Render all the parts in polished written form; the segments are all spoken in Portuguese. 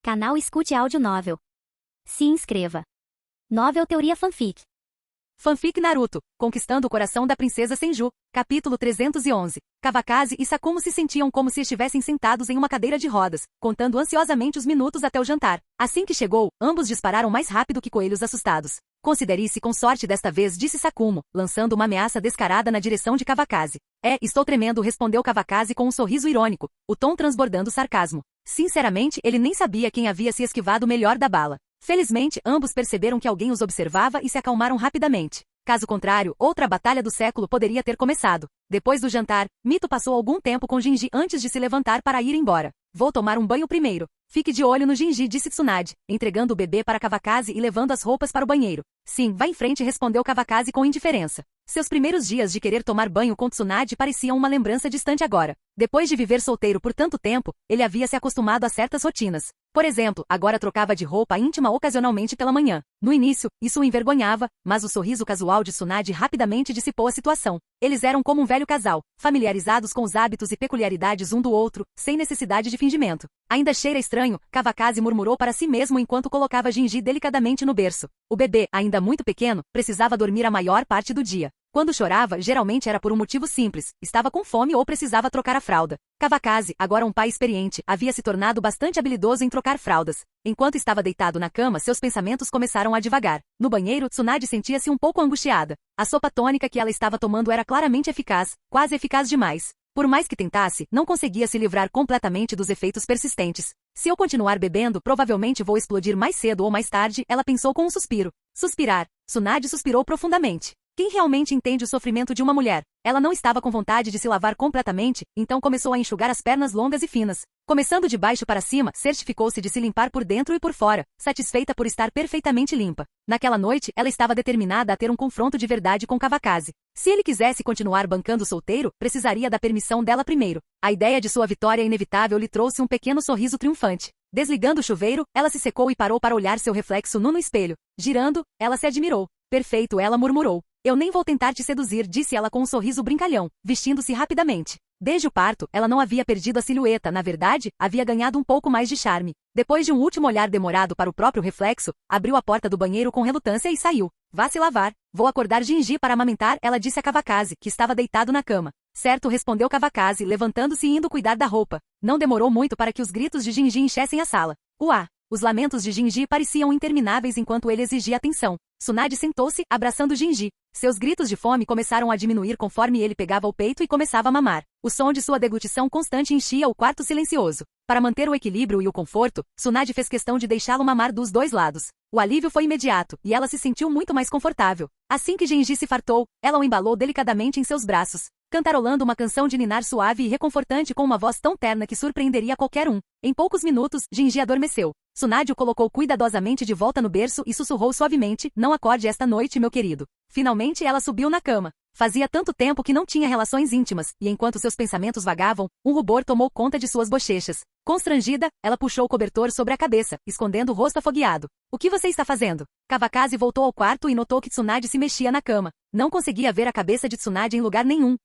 Canal Escute Áudio Novel. Se inscreva. Novel Teoria Fanfic. Fanfic Naruto, Conquistando o Coração da Princesa Senju, capítulo 311. Kawakaze e Sakumo se sentiam como se estivessem sentados em uma cadeira de rodas, contando ansiosamente os minutos até o jantar. Assim que chegou, ambos dispararam mais rápido que coelhos assustados. Considere-se com sorte desta vez, disse Sakumo, lançando uma ameaça descarada na direção de Kawakaze. Estou tremendo, respondeu Kawakaze com um sorriso irônico, o tom transbordando sarcasmo. Sinceramente, ele nem sabia quem havia se esquivado melhor da bala. Felizmente, ambos perceberam que alguém os observava e se acalmaram rapidamente. Caso contrário, outra batalha do século poderia ter começado. Depois do jantar, Mito passou algum tempo com Jinji antes de se levantar para ir embora. Vou tomar um banho primeiro. Fique de olho no Jinji, disse Tsunade, entregando o bebê para Kawakaze e levando as roupas para o banheiro. Sim, vá em frente, respondeu Kawakaze com indiferença. Seus primeiros dias de querer tomar banho com Tsunade pareciam uma lembrança distante agora. Depois de viver solteiro por tanto tempo, ele havia se acostumado a certas rotinas. Por exemplo, agora trocava de roupa íntima ocasionalmente pela manhã. No início, isso o envergonhava, mas o sorriso casual de Tsunade rapidamente dissipou a situação. Eles eram como um velho casal, familiarizados com os hábitos e peculiaridades um do outro, sem necessidade de fingimento. Ainda cheira estranho, Kawakaze murmurou para si mesmo enquanto colocava Jinji delicadamente no berço. O bebê, ainda muito pequeno, precisava dormir a maior parte do dia. Quando chorava, geralmente era por um motivo simples, estava com fome ou precisava trocar a fralda. Kawakaze, agora um pai experiente, havia se tornado bastante habilidoso em trocar fraldas. Enquanto estava deitado na cama, seus pensamentos começaram a divagar. No banheiro, Tsunade sentia-se um pouco angustiada. A sopa tônica que ela estava tomando era claramente eficaz, quase eficaz demais. Por mais que tentasse, não conseguia se livrar completamente dos efeitos persistentes. Se eu continuar bebendo, provavelmente vou explodir mais cedo ou mais tarde, ela pensou com um suspiro. Suspirar. Tsunade suspirou profundamente. Quem realmente entende o sofrimento de uma mulher? Ela não estava com vontade de se lavar completamente, então começou a enxugar as pernas longas e finas. Começando de baixo para cima, certificou-se de se limpar por dentro e por fora, satisfeita por estar perfeitamente limpa. Naquela noite, ela estava determinada a ter um confronto de verdade com Kawakaze. Se ele quisesse continuar bancando solteiro, precisaria da permissão dela primeiro. A ideia de sua vitória inevitável lhe trouxe um pequeno sorriso triunfante. Desligando o chuveiro, ela se secou e parou para olhar seu reflexo nu no espelho. Girando, ela se admirou. Perfeito, ela murmurou. Eu nem vou tentar te seduzir, disse ela com um sorriso brincalhão, vestindo-se rapidamente. Desde o parto, ela não havia perdido a silhueta, na verdade, havia ganhado um pouco mais de charme. Depois de um último olhar demorado para o próprio reflexo, abriu a porta do banheiro com relutância e saiu. Vá se lavar. Vou acordar Jinji para amamentar, ela disse a Kawakaze, que estava deitado na cama. Certo, respondeu Kawakaze, levantando-se e indo cuidar da roupa. Não demorou muito para que os gritos de Jinji enchessem a sala. Uá! Os lamentos de Jinji pareciam intermináveis enquanto ele exigia atenção. Tsunade sentou-se, abraçando Jinji. Seus gritos de fome começaram a diminuir conforme ele pegava o peito e começava a mamar. O som de sua deglutição constante enchia o quarto silencioso. Para manter o equilíbrio e o conforto, Tsunade fez questão de deixá-lo mamar dos dois lados. O alívio foi imediato, e ela se sentiu muito mais confortável. Assim que Jinji se fartou, ela o embalou delicadamente em seus braços, cantarolando uma canção de ninar suave e reconfortante com uma voz tão terna que surpreenderia qualquer um. Em poucos minutos, Jinji adormeceu. Tsunade o colocou cuidadosamente de volta no berço e sussurrou suavemente, não acorde esta noite, meu querido. Finalmente ela subiu na cama. Fazia tanto tempo que não tinha relações íntimas, e enquanto seus pensamentos vagavam, um rubor tomou conta de suas bochechas. Constrangida, ela puxou o cobertor sobre a cabeça, escondendo o rosto afogueado. O que você está fazendo? Kawakaze voltou ao quarto e notou que Tsunade se mexia na cama. Não conseguia ver a cabeça de Tsunade em lugar nenhum.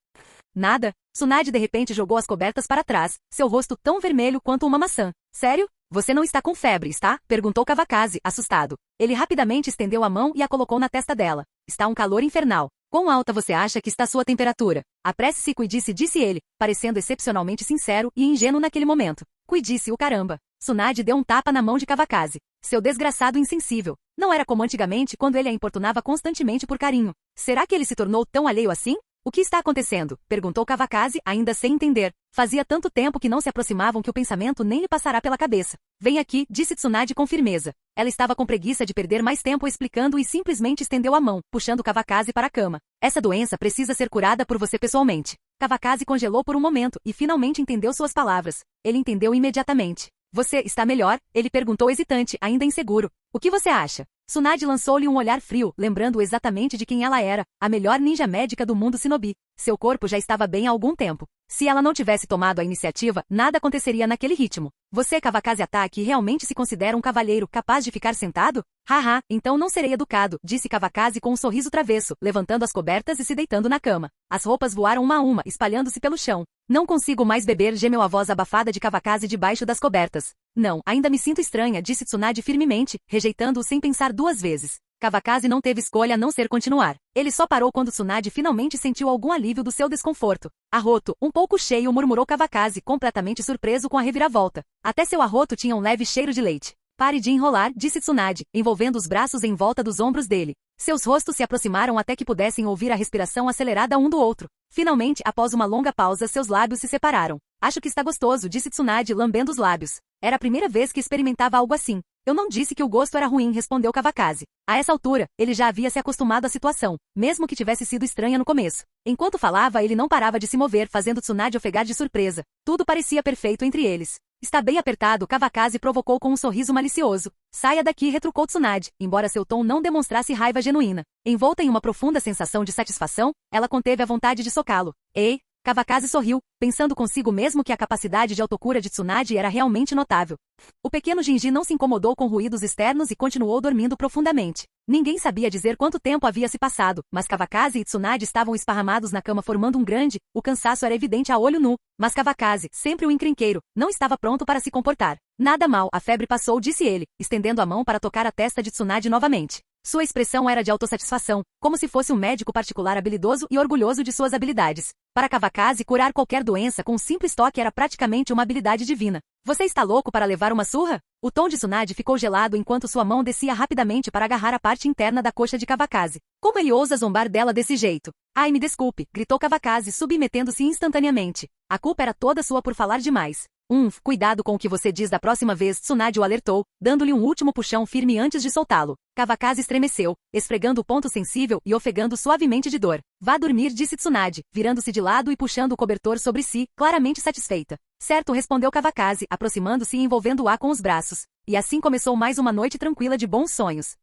Nada. Tsunade de repente jogou as cobertas para trás, seu rosto tão vermelho quanto uma maçã. Sério? Você não está com febre, está? Perguntou Kawakaze, assustado. Ele rapidamente estendeu a mão e a colocou na testa dela. Está um calor infernal. Quão alta você acha que está sua temperatura? Apresse-se e cuide-se, disse ele, parecendo excepcionalmente sincero e ingênuo naquele momento. Cuide-se o caramba. Tsunade deu um tapa na mão de Kawakaze. Seu desgraçado insensível. Não era como antigamente quando ele a importunava constantemente por carinho. Será que ele se tornou tão alheio assim? O que está acontecendo? Perguntou Kawakaze, ainda sem entender. Fazia tanto tempo que não se aproximavam que o pensamento nem lhe passará pela cabeça. Vem aqui, disse Tsunade com firmeza. Ela estava com preguiça de perder mais tempo explicando e simplesmente estendeu a mão, puxando Kawakaze para a cama. Essa doença precisa ser curada por você pessoalmente. Kawakaze congelou por um momento e finalmente entendeu suas palavras. Ele entendeu imediatamente. Você está melhor? Ele perguntou hesitante, ainda inseguro. O que você acha? Tsunade lançou-lhe um olhar frio, lembrando exatamente de quem ela era, a melhor ninja médica do mundo shinobi. Seu corpo já estava bem há algum tempo. Se ela não tivesse tomado a iniciativa, nada aconteceria naquele ritmo. Você, Kawakazi Ataki, realmente se considera um cavalheiro capaz de ficar sentado? Haha, então não serei educado, disse Kawakazi com um sorriso travesso, levantando as cobertas e se deitando na cama. As roupas voaram uma a uma, espalhando-se pelo chão. Não consigo mais beber, gemeu a voz abafada de Kawakazi debaixo das cobertas. Não, ainda me sinto estranha, disse Tsunade firmemente, rejeitando-o sem pensar duas vezes. Kawakazi não teve escolha a não ser continuar. Ele só parou quando Tsunade finalmente sentiu algum alívio do seu desconforto. Arroto, um pouco cheio, murmurou Kawakazi, completamente surpreso com a reviravolta. Até seu arroto tinha um leve cheiro de leite. Pare de enrolar, disse Tsunade, envolvendo os braços em volta dos ombros dele. Seus rostos se aproximaram até que pudessem ouvir a respiração acelerada um do outro. Finalmente, após uma longa pausa, seus lábios se separaram. Acho que está gostoso, disse Tsunade, lambendo os lábios. Era a primeira vez que experimentava algo assim. Eu não disse que o gosto era ruim, respondeu Kawakazi. A essa altura, ele já havia se acostumado à situação, mesmo que tivesse sido estranha no começo. Enquanto falava, ele não parava de se mover, fazendo Tsunade ofegar de surpresa. Tudo parecia perfeito entre eles. Está bem apertado, Kawakazi provocou com um sorriso malicioso. Saia daqui, retrucou Tsunade, embora seu tom não demonstrasse raiva genuína. Envolta em uma profunda sensação de satisfação, ela conteve a vontade de socá-lo. Ei! Kawakazi sorriu, pensando consigo mesmo que a capacidade de autocura de Tsunade era realmente notável. O pequeno Jinji não se incomodou com ruídos externos e continuou dormindo profundamente. Ninguém sabia dizer quanto tempo havia se passado, mas Kawakazi e Tsunade estavam esparramados na cama formando um grande, o cansaço era evidente a olho nu, mas Kawakazi, sempre o encrenqueiro, não estava pronto para se comportar. Nada mal, a febre passou, disse ele, estendendo a mão para tocar a testa de Tsunade novamente. Sua expressão era de autossatisfação, como se fosse um médico particular habilidoso e orgulhoso de suas habilidades. Para Kawakazi, curar qualquer doença com um simples toque era praticamente uma habilidade divina. Você está louco para levar uma surra? O tom de Tsunade ficou gelado enquanto sua mão descia rapidamente para agarrar a parte interna da coxa de Kawakazi. Como ele ousa zombar dela desse jeito? Ai, me desculpe, gritou Kawakazi, submetendo-se instantaneamente. A culpa era toda sua por falar demais. Cuidado com o que você diz da próxima vez, Tsunade o alertou, dando-lhe um último puxão firme antes de soltá-lo. Kawakazi estremeceu, esfregando o ponto sensível e ofegando suavemente de dor. Vá dormir, disse Tsunade, virando-se de lado e puxando o cobertor sobre si, claramente satisfeita. Certo, respondeu Kawakazi, aproximando-se e envolvendo-a com os braços. E assim começou mais uma noite tranquila de bons sonhos.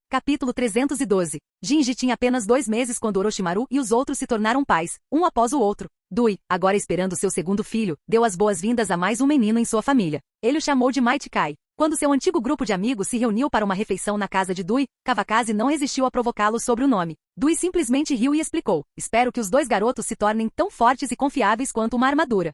Capítulo 312. Jinji tinha apenas 2 meses quando Orochimaru e os outros se tornaram pais, um após o outro. Dui, agora esperando seu segundo filho, deu as boas-vindas a mais um menino em sua família. Ele o chamou de Mighty Kai. Quando seu antigo grupo de amigos se reuniu para uma refeição na casa de Dui, Kawakazi não resistiu a provocá-lo sobre o nome. Dui simplesmente riu e explicou: espero que os 2 garotos se tornem tão fortes e confiáveis quanto uma armadura.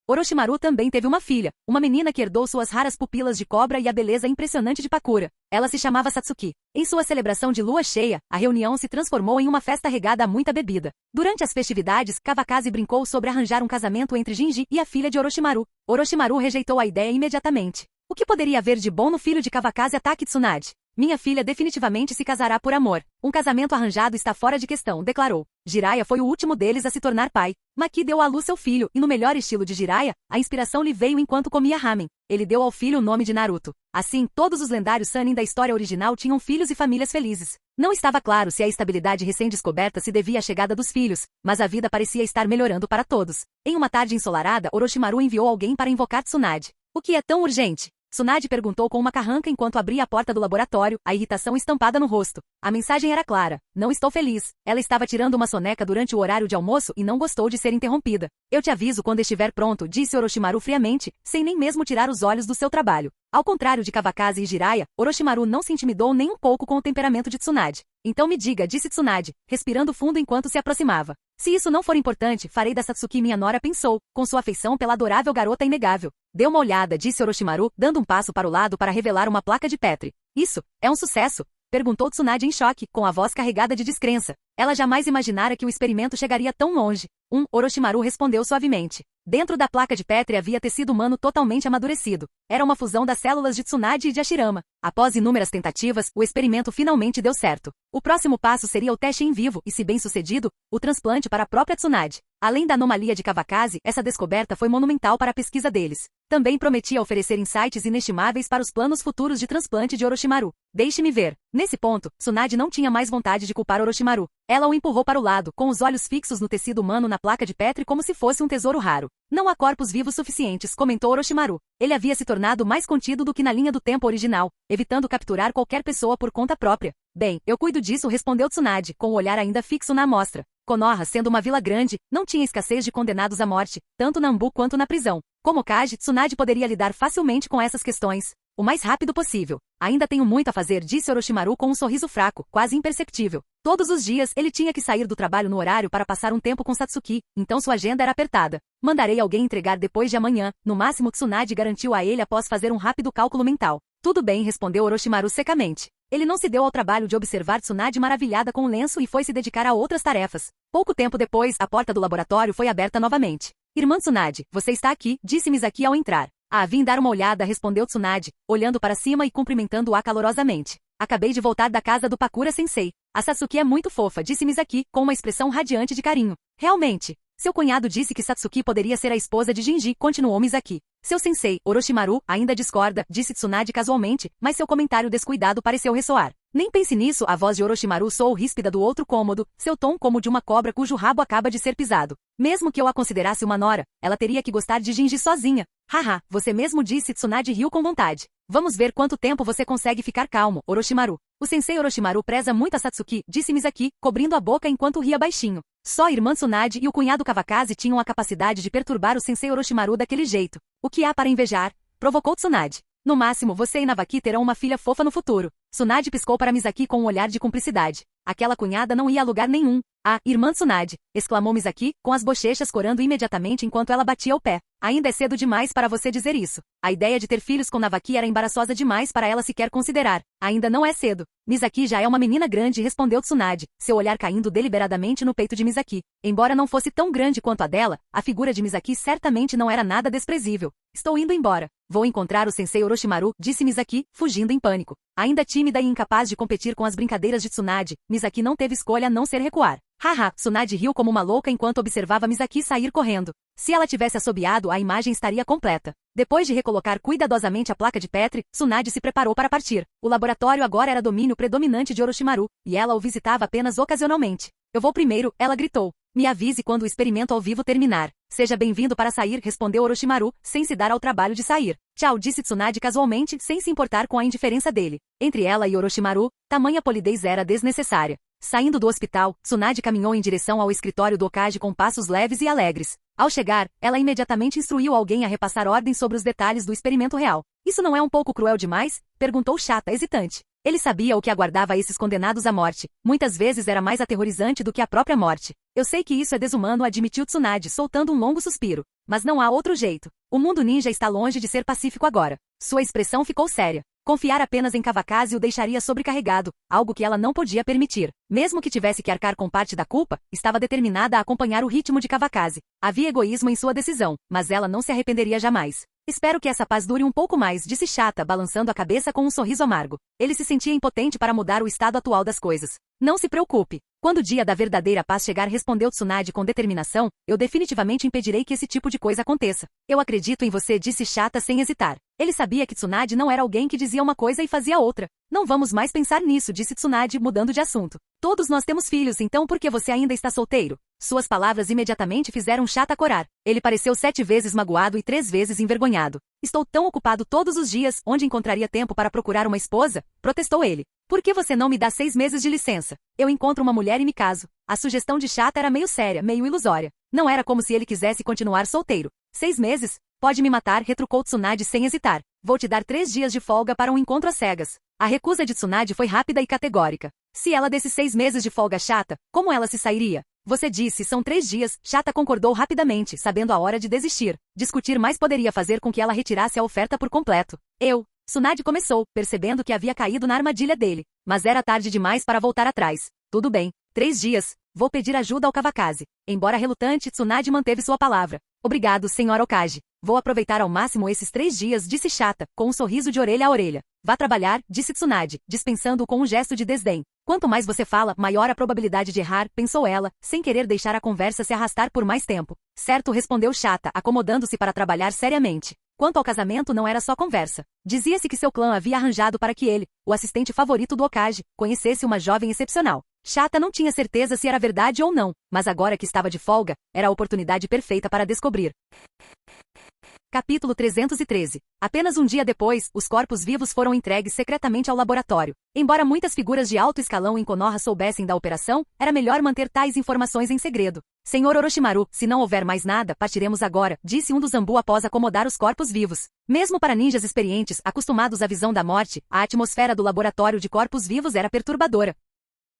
Orochimaru também teve uma filha, uma menina que herdou suas raras pupilas de cobra e a beleza impressionante de Pakura. Ela se chamava Satsuki. Em sua celebração de lua cheia, a reunião se transformou em uma festa regada a muita bebida. Durante as festividades, Kawakazi brincou sobre arranjar um casamento entre Jinji e a filha de Orochimaru. Orochimaru rejeitou a ideia imediatamente. O que poderia haver de bom no filho de Kawakazi Ataki Tsunade? Minha filha definitivamente se casará por amor. Um casamento arranjado está fora de questão, declarou. Jiraiya foi o último deles a se tornar pai. Maki deu à luz seu filho, e no melhor estilo de Jiraiya, a inspiração lhe veio enquanto comia ramen. Ele deu ao filho o nome de Naruto. Assim, todos os lendários Sannin da história original tinham filhos e famílias felizes. Não estava claro se a estabilidade recém-descoberta se devia à chegada dos filhos, mas a vida parecia estar melhorando para todos. Em uma tarde ensolarada, Orochimaru enviou alguém para invocar Tsunade. O que é tão urgente? Tsunade perguntou com uma carranca enquanto abria a porta do laboratório, a irritação estampada no rosto. A mensagem era clara. Não estou feliz. Ela estava tirando uma soneca durante o horário de almoço e não gostou de ser interrompida. Eu te aviso quando estiver pronto, disse Orochimaru friamente, sem nem mesmo tirar os olhos do seu trabalho. Ao contrário de Kawakazi e Jiraiya, Orochimaru não se intimidou nem um pouco com o temperamento de Tsunade. Então me diga, disse Tsunade, respirando fundo enquanto se aproximava. Se isso não for importante, farei da Satsuki minha nora, pensou, com sua afeição pela adorável garota inegável. Dê uma olhada, disse Orochimaru, dando um passo para o lado para revelar uma placa de Petri. Isso, é um sucesso? Perguntou Tsunade em choque, com a voz carregada de descrença. Ela jamais imaginara que o experimento chegaria tão longe. Orochimaru respondeu suavemente. Dentro da placa de Petri havia tecido humano totalmente amadurecido. Era uma fusão das células de Tsunade e de Hashirama. Após inúmeras tentativas, o experimento finalmente deu certo. O próximo passo seria o teste em vivo e, se bem sucedido, o transplante para a própria Tsunade. Além da anomalia de Kawakazi, essa descoberta foi monumental para a pesquisa deles. Também prometia oferecer insights inestimáveis para os planos futuros de transplante de Orochimaru. Deixe-me ver. Nesse ponto, Tsunade não tinha mais vontade de culpar Orochimaru. Ela o empurrou para o lado, com os olhos fixos no tecido humano na placa de Petri como se fosse um tesouro raro. Não há corpos vivos suficientes, comentou Orochimaru. Ele havia se tornado mais contido do que na linha do tempo original, evitando capturar qualquer pessoa por conta própria. Bem, eu cuido disso, respondeu Tsunade, com o olhar ainda fixo na amostra. Konoha, sendo uma vila grande, não tinha escassez de condenados à morte, tanto na Ambu quanto na prisão. Como Okage, Tsunade poderia lidar facilmente com essas questões. O mais rápido possível. Ainda tenho muito a fazer, disse Orochimaru com um sorriso fraco, quase imperceptível. Todos os dias, ele tinha que sair do trabalho no horário para passar um tempo com Satsuki, então sua agenda era apertada. Mandarei alguém entregar depois de amanhã, no máximo Tsunade garantiu a ele após fazer um rápido cálculo mental. Tudo bem, respondeu Orochimaru secamente. Ele não se deu ao trabalho de observar Tsunade maravilhada com o lenço e foi se dedicar a outras tarefas. Pouco tempo depois, a porta do laboratório foi aberta novamente. Irmã Tsunade, você está aqui, disse Misaki ao entrar. Vim dar uma olhada, respondeu Tsunade, olhando para cima e cumprimentando-a calorosamente. Acabei de voltar da casa do Pakura Sensei. A Satsuki é muito fofa, disse Misaki, com uma expressão radiante de carinho. Realmente. Seu cunhado disse que Satsuki poderia ser a esposa de Jinji, continuou Misaki. Seu sensei, Orochimaru, ainda discorda, disse Tsunade casualmente, mas seu comentário descuidado pareceu ressoar. Nem pense nisso, a voz de Orochimaru soou ríspida do outro cômodo, seu tom como de uma cobra cujo rabo acaba de ser pisado. Mesmo que eu a considerasse uma nora, ela teria que gostar de Jinji sozinha. Haha, você mesmo disse, Tsunade riu com vontade. Vamos ver quanto tempo você consegue ficar calmo, Orochimaru. O sensei Orochimaru preza muito a Satsuki, disse Misaki, cobrindo a boca enquanto ria baixinho. Só a irmã Tsunade e o cunhado Kawakaze tinham a capacidade de perturbar o sensei Orochimaru daquele jeito. O que há para invejar? Provocou Tsunade. No máximo, você e Navaki terão uma filha fofa no futuro. Tsunade piscou para Misaki com um olhar de cumplicidade. Aquela cunhada não ia a lugar nenhum. Irmã Tsunade, exclamou Misaki, com as bochechas corando imediatamente enquanto ela batia o pé. Ainda é cedo demais para você dizer isso. A ideia de ter filhos com Navaki era embaraçosa demais para ela sequer considerar. Ainda não é cedo. Misaki já é uma menina grande, respondeu Tsunade, seu olhar caindo deliberadamente no peito de Misaki. Embora não fosse tão grande quanto a dela, a figura de Misaki certamente não era nada desprezível. Estou indo embora. Vou encontrar o sensei Orochimaru, disse Misaki, fugindo em pânico. Ainda tímida e incapaz de competir com as brincadeiras de Tsunade, Misaki não teve escolha a não ser recuar. Haha, Tsunade riu como uma louca enquanto observava Misaki sair correndo. Se ela tivesse assobiado, a imagem estaria completa. Depois de recolocar cuidadosamente a placa de Petri, Tsunade se preparou para partir. O laboratório agora era domínio predominante de Orochimaru, e ela o visitava apenas ocasionalmente. Eu vou primeiro, ela gritou. Me avise quando o experimento ao vivo terminar. Seja bem-vindo para sair, respondeu Orochimaru, sem se dar ao trabalho de sair. Tchau, disse Tsunade casualmente, sem se importar com a indiferença dele. Entre ela e Orochimaru, tamanha polidez era desnecessária. Saindo do hospital, Tsunade caminhou em direção ao escritório do Okage com passos leves e alegres. Ao chegar, ela imediatamente instruiu alguém a repassar ordens sobre os detalhes do experimento real. Isso não é um pouco cruel demais? Perguntou Chata, hesitante. Ele sabia o que aguardava esses condenados à morte. Muitas vezes era mais aterrorizante do que a própria morte. Eu sei que isso é desumano, admitiu Tsunade, soltando um longo suspiro. Mas não há outro jeito. O mundo ninja está longe de ser pacífico agora. Sua expressão ficou séria. Confiar apenas em Kawakaze o deixaria sobrecarregado, algo que ela não podia permitir. Mesmo que tivesse que arcar com parte da culpa, estava determinada a acompanhar o ritmo de Kawakaze. Havia egoísmo em sua decisão, mas ela não se arrependeria jamais. Espero que essa paz dure um pouco mais, disse Chata, balançando a cabeça com um sorriso amargo. Ele se sentia impotente para mudar o estado atual das coisas. Não se preocupe. Quando o dia da verdadeira paz chegar, respondeu Tsunade com determinação, eu definitivamente impedirei que esse tipo de coisa aconteça. Eu acredito em você, disse Chata sem hesitar. Ele sabia que Tsunade não era alguém que dizia uma coisa e fazia outra. Não vamos mais pensar nisso, disse Tsunade, mudando de assunto. Todos nós temos filhos, então por que você ainda está solteiro? Suas palavras imediatamente fizeram Chata corar. Ele pareceu 7 vezes magoado e 3 vezes envergonhado. Estou tão ocupado todos os dias, onde encontraria tempo para procurar uma esposa? Protestou ele. Por que você não me dá 6 meses de licença? Eu encontro uma mulher e me caso. A sugestão de Chata era meio séria, meio ilusória. Não era como se ele quisesse continuar solteiro. 6 meses? Pode me matar, retrucou Tsunade sem hesitar. Vou te dar 3 dias de folga para um encontro às cegas. A recusa de Tsunade foi rápida e categórica. Se ela desse 6 meses de folga Chata, como ela se sairia? Você disse, são 3 dias, Chata concordou rapidamente, sabendo a hora de desistir. Discutir mais poderia fazer com que ela retirasse a oferta por completo. Tsunade começou, percebendo que havia caído na armadilha dele. Mas era tarde demais para voltar atrás. Tudo bem. 3 dias. Vou pedir ajuda ao Kawakaze. Embora relutante, Tsunade manteve sua palavra. Obrigado, Sr. Okage. Vou aproveitar ao máximo esses 3 dias, disse Chata, com um sorriso de orelha a orelha. Vá trabalhar, disse Tsunade, dispensando-o com um gesto de desdém. Quanto mais você fala, maior a probabilidade de errar, pensou ela, sem querer deixar a conversa se arrastar por mais tempo. Certo, respondeu Chata, acomodando-se para trabalhar seriamente. Quanto ao casamento, não era só conversa. Dizia-se que seu clã havia arranjado para que ele, o assistente favorito do Okage, conhecesse uma jovem excepcional. Chata não tinha certeza se era verdade ou não, mas agora que estava de folga, era a oportunidade perfeita para descobrir. Capítulo 313. Apenas um dia depois, os corpos vivos foram entregues secretamente ao laboratório. Embora muitas figuras de alto escalão em Konoha soubessem da operação, era melhor manter tais informações em segredo. Senhor Orochimaru, se não houver mais nada, partiremos agora, disse um dos Zambu após acomodar os corpos vivos. Mesmo para ninjas experientes, acostumados à visão da morte, a atmosfera do laboratório de corpos vivos era perturbadora.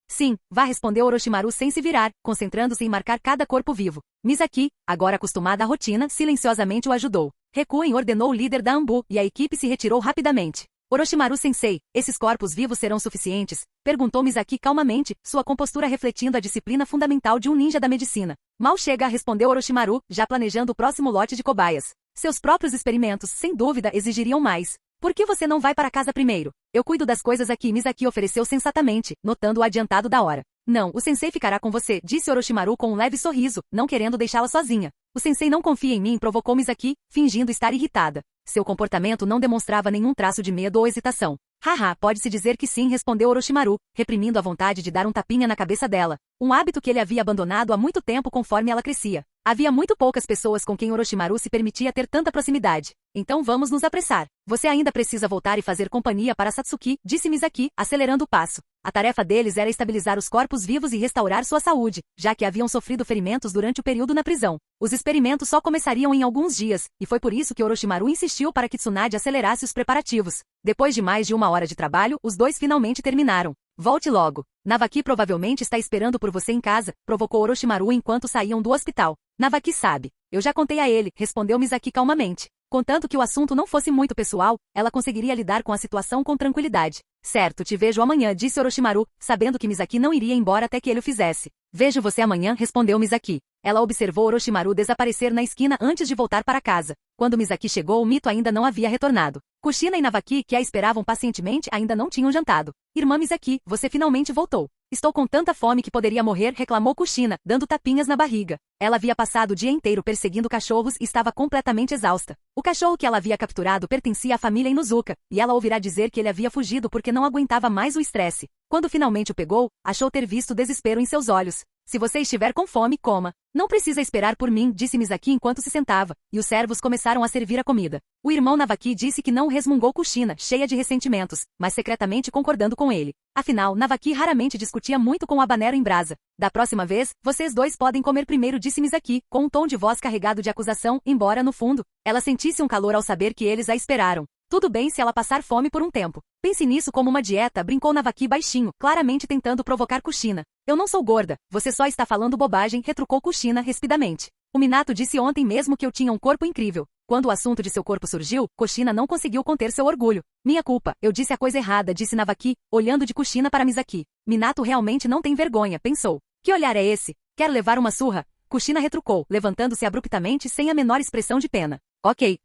Sim, vá, respondeu Orochimaru sem se virar, concentrando-se em marcar cada corpo vivo. Misaki, agora acostumada à rotina, silenciosamente o ajudou. Recuem, ordenou o líder da Anbu, e a equipe se retirou rapidamente. Orochimaru-sensei, esses corpos vivos serão suficientes? Perguntou Misaki calmamente, sua compostura refletindo a disciplina fundamental de um ninja da medicina. Mal chega, respondeu Orochimaru, já planejando o próximo lote de cobaias. Seus próprios experimentos, sem dúvida, exigiriam mais. Por que você não vai para casa primeiro? Eu cuido das coisas aqui, Misaki ofereceu sensatamente, notando o adiantado da hora. Não, o sensei ficará com você, disse Orochimaru com um leve sorriso, não querendo deixá-la sozinha. O sensei não confia em mim, provocou Misaki, fingindo estar irritada. Seu comportamento não demonstrava nenhum traço de medo ou hesitação. Haha, pode-se dizer que sim, respondeu Orochimaru, reprimindo a vontade de dar um tapinha na cabeça dela. Um hábito que ele havia abandonado há muito tempo conforme ela crescia. Havia muito poucas pessoas com quem Orochimaru se permitia ter tanta proximidade. Então vamos nos apressar. Você ainda precisa voltar e fazer companhia para Satsuki, disse Misaki, acelerando o passo. A tarefa deles era estabilizar os corpos vivos e restaurar sua saúde, já que haviam sofrido ferimentos durante o período na prisão. Os experimentos só começariam em alguns dias, e foi por isso que Orochimaru insistiu para que Tsunade acelerasse os preparativos. Depois de mais de 1 hora de trabalho, os dois finalmente terminaram. Volte logo. Navaki provavelmente está esperando por você em casa, provocou Orochimaru enquanto saíam do hospital. Navaki sabe. Eu já contei a ele, respondeu Misaki calmamente. Contanto que o assunto não fosse muito pessoal, ela conseguiria lidar com a situação com tranquilidade. Certo, te vejo amanhã, disse Orochimaru, sabendo que Misaki não iria embora até que ele o fizesse. Vejo você amanhã, respondeu Misaki. Ela observou Orochimaru desaparecer na esquina antes de voltar para casa. Quando Misaki chegou, o mito ainda não havia retornado. Kushina e Navaki, que a esperavam pacientemente, ainda não tinham jantado. Irmã Misaki, você finalmente voltou. Estou com tanta fome que poderia morrer, reclamou Kushina, dando tapinhas na barriga. Ela havia passado o dia inteiro perseguindo cachorros e estava completamente exausta. O cachorro que ela havia capturado pertencia à família Inuzuka, e ela ouvirá dizer que ele havia fugido porque não aguentava mais o estresse. Quando finalmente o pegou, achou ter visto desespero em seus olhos. Se você estiver com fome, coma. Não precisa esperar por mim, disse Misaki enquanto se sentava, e os servos começaram a servir a comida. O irmão Navaki disse que não resmungou Kushina, cheia de ressentimentos, mas secretamente concordando com ele. Afinal, Navaki raramente discutia muito com o habanero em brasa. Da próxima vez, vocês dois podem comer primeiro, disse Misaki, com um tom de voz carregado de acusação, embora, no fundo, ela sentisse um calor ao saber que eles a esperaram. Tudo bem se ela passar fome por um tempo. Pense nisso como uma dieta, brincou Navaki baixinho, claramente tentando provocar Kushina. Eu não sou gorda, você só está falando bobagem, retrucou Kushina rispidamente. O Minato disse ontem mesmo que eu tinha um corpo incrível. Quando o assunto de seu corpo surgiu, Kushina não conseguiu conter seu orgulho. Minha culpa, eu disse a coisa errada, disse Navaki, olhando de Kushina para Misaki. Minato realmente não tem vergonha, pensou. Que olhar é esse? Quer levar uma surra? Kushina retrucou, levantando-se abruptamente sem a menor expressão de pena. Ok.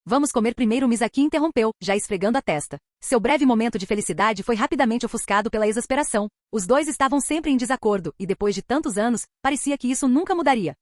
Vamos comer primeiro, Misaki interrompeu, já esfregando a testa. Seu breve momento de felicidade foi rapidamente ofuscado pela exasperação. Os dois estavam sempre em desacordo, e depois de tantos anos, parecia que isso nunca mudaria.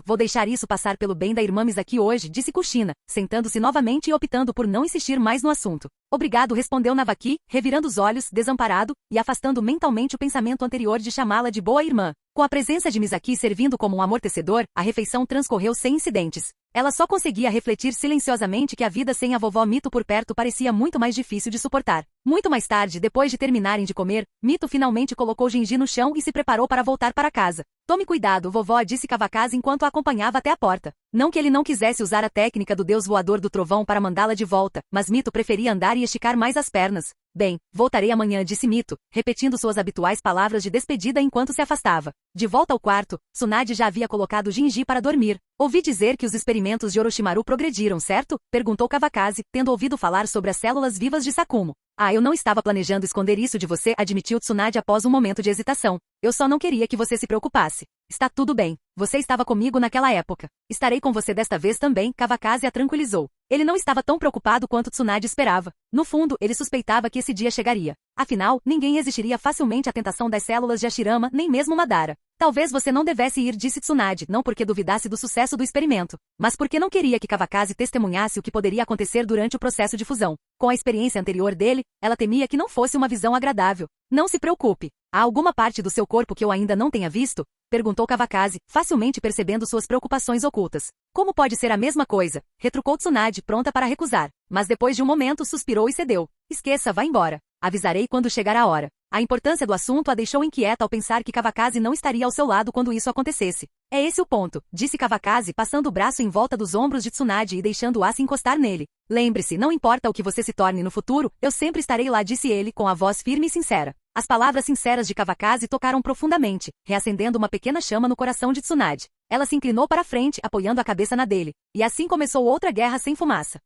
Vou deixar isso passar pelo bem da irmã Misaki hoje, disse Kushina, sentando-se novamente e optando por não insistir mais no assunto. Obrigado, respondeu Navaki, revirando os olhos, desamparado, e afastando mentalmente o pensamento anterior de chamá-la de boa irmã. Com a presença de Misaki servindo como um amortecedor, a refeição transcorreu sem incidentes. Ela só conseguia refletir silenciosamente que a vida sem a vovó Mito por perto parecia muito mais difícil de suportar. Muito mais tarde, depois de terminarem de comer, Mito finalmente colocou Genji no chão e se preparou para voltar para casa. Tome cuidado, vovó, disse Kawakaze enquanto a acompanhava até a porta. Não que ele não quisesse usar a técnica do deus voador do trovão para mandá-la de volta, mas Mito preferia andar e esticar mais as pernas. Bem, voltarei amanhã, disse Mito, repetindo suas habituais palavras de despedida enquanto se afastava. De volta ao quarto, Tsunade já havia colocado Genji para dormir. Ouvi dizer que os experimentos de Orochimaru progrediram, certo? Perguntou Kawakaze, tendo ouvido falar sobre as células vivas de Sakumo. Eu não estava planejando esconder isso de você, admitiu Tsunade após um momento de hesitação. Eu só não queria que você se preocupasse. Está tudo bem. Você estava comigo naquela época. Estarei com você desta vez também, Kawakaze a tranquilizou. Ele não estava tão preocupado quanto Tsunade esperava. No fundo, ele suspeitava que esse dia chegaria. Afinal, ninguém resistiria facilmente à tentação das células de Hashirama, nem mesmo Madara. Talvez você não devesse ir, disse Tsunade, não porque duvidasse do sucesso do experimento, mas porque não queria que Kawakaze testemunhasse o que poderia acontecer durante o processo de fusão. Com a experiência anterior dele, ela temia que não fosse uma visão agradável. Não se preocupe. Há alguma parte do seu corpo que eu ainda não tenha visto? Perguntou Kawakaze, facilmente percebendo suas preocupações ocultas. Como pode ser a mesma coisa? Retrucou Tsunade, pronta para recusar. Mas depois de um momento suspirou e cedeu. Esqueça, vá embora. Avisarei quando chegar a hora. A importância do assunto a deixou inquieta ao pensar que Kawakaze não estaria ao seu lado quando isso acontecesse. É esse o ponto, disse Kawakaze, passando o braço em volta dos ombros de Tsunade e deixando-a se encostar nele. Lembre-se, não importa o que você se torne no futuro, eu sempre estarei lá, disse ele com a voz firme e sincera. As palavras sinceras de Kawakaze tocaram profundamente, reacendendo uma pequena chama no coração de Tsunade. Ela se inclinou para frente, apoiando a cabeça na dele. E assim começou outra guerra sem fumaça.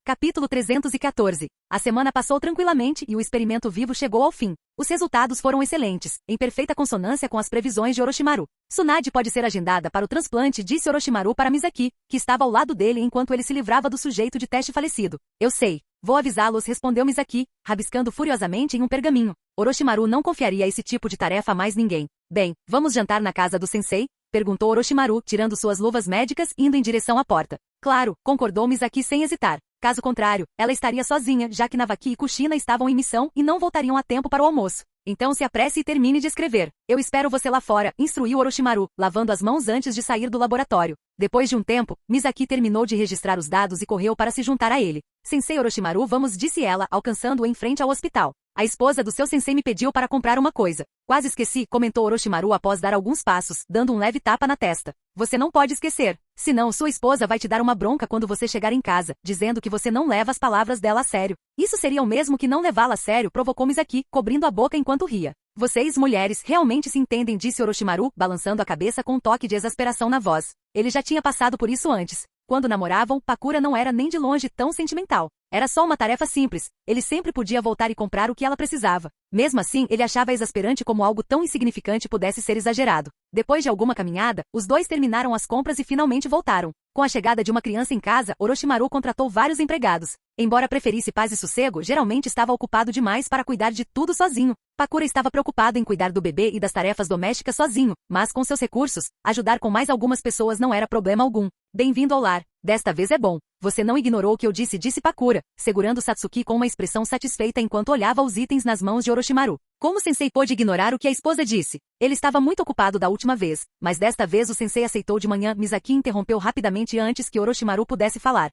Capítulo 314. A semana passou tranquilamente e o experimento vivo chegou ao fim. Os resultados foram excelentes, em perfeita consonância com as previsões de Orochimaru. Tsunade pode ser agendada para o transplante, disse Orochimaru para Misaki, que estava ao lado dele enquanto ele se livrava do sujeito de teste falecido. Eu sei. Vou avisá-los, respondeu Misaki, rabiscando furiosamente em um pergaminho. Orochimaru não confiaria esse tipo de tarefa a mais ninguém. Bem, vamos jantar na casa do sensei? Perguntou Orochimaru, tirando suas luvas médicas e indo em direção à porta. Claro, concordou Misaki sem hesitar. Caso contrário, ela estaria sozinha, já que Navaki e Kushina estavam em missão e não voltariam a tempo para o almoço. Então se apresse e termine de escrever. Eu espero você lá fora, instruiu Orochimaru, lavando as mãos antes de sair do laboratório. Depois de um tempo, Misaki terminou de registrar os dados e correu para se juntar a ele. Sensei Orochimaru, vamos, disse ela, alcançando-o em frente ao hospital. A esposa do seu sensei me pediu para comprar uma coisa. Quase esqueci, comentou Orochimaru após dar alguns passos, dando um leve tapa na testa. Você não pode esquecer. Senão sua esposa vai te dar uma bronca quando você chegar em casa, dizendo que você não leva as palavras dela a sério. Isso seria o mesmo que não levá-la a sério, provocou Misaki, cobrindo a boca enquanto ria. Vocês, mulheres, realmente se entendem, disse Orochimaru, balançando a cabeça com um toque de exasperação na voz. Ele já tinha passado por isso antes. Quando namoravam, Pakura não era nem de longe tão sentimental. Era só uma tarefa simples. Ele sempre podia voltar e comprar o que ela precisava. Mesmo assim, ele achava exasperante como algo tão insignificante pudesse ser exagerado. Depois de alguma caminhada, os dois terminaram as compras e finalmente voltaram. Com a chegada de uma criança em casa, Orochimaru contratou vários empregados. Embora preferisse paz e sossego, geralmente estava ocupado demais para cuidar de tudo sozinho. Pakura estava preocupado em cuidar do bebê e das tarefas domésticas sozinho, mas com seus recursos, ajudar com mais algumas pessoas não era problema algum. Bem-vindo ao lar. Desta vez é bom. Você não ignorou o que eu disse, disse Pakura, segurando Satsuki com uma expressão satisfeita enquanto olhava os itens nas mãos de Orochimaru. Como o sensei pôde ignorar o que a esposa disse? Ele estava muito ocupado da última vez, mas desta vez o sensei aceitou de manhã. Misaki interrompeu rapidamente antes que Orochimaru pudesse falar.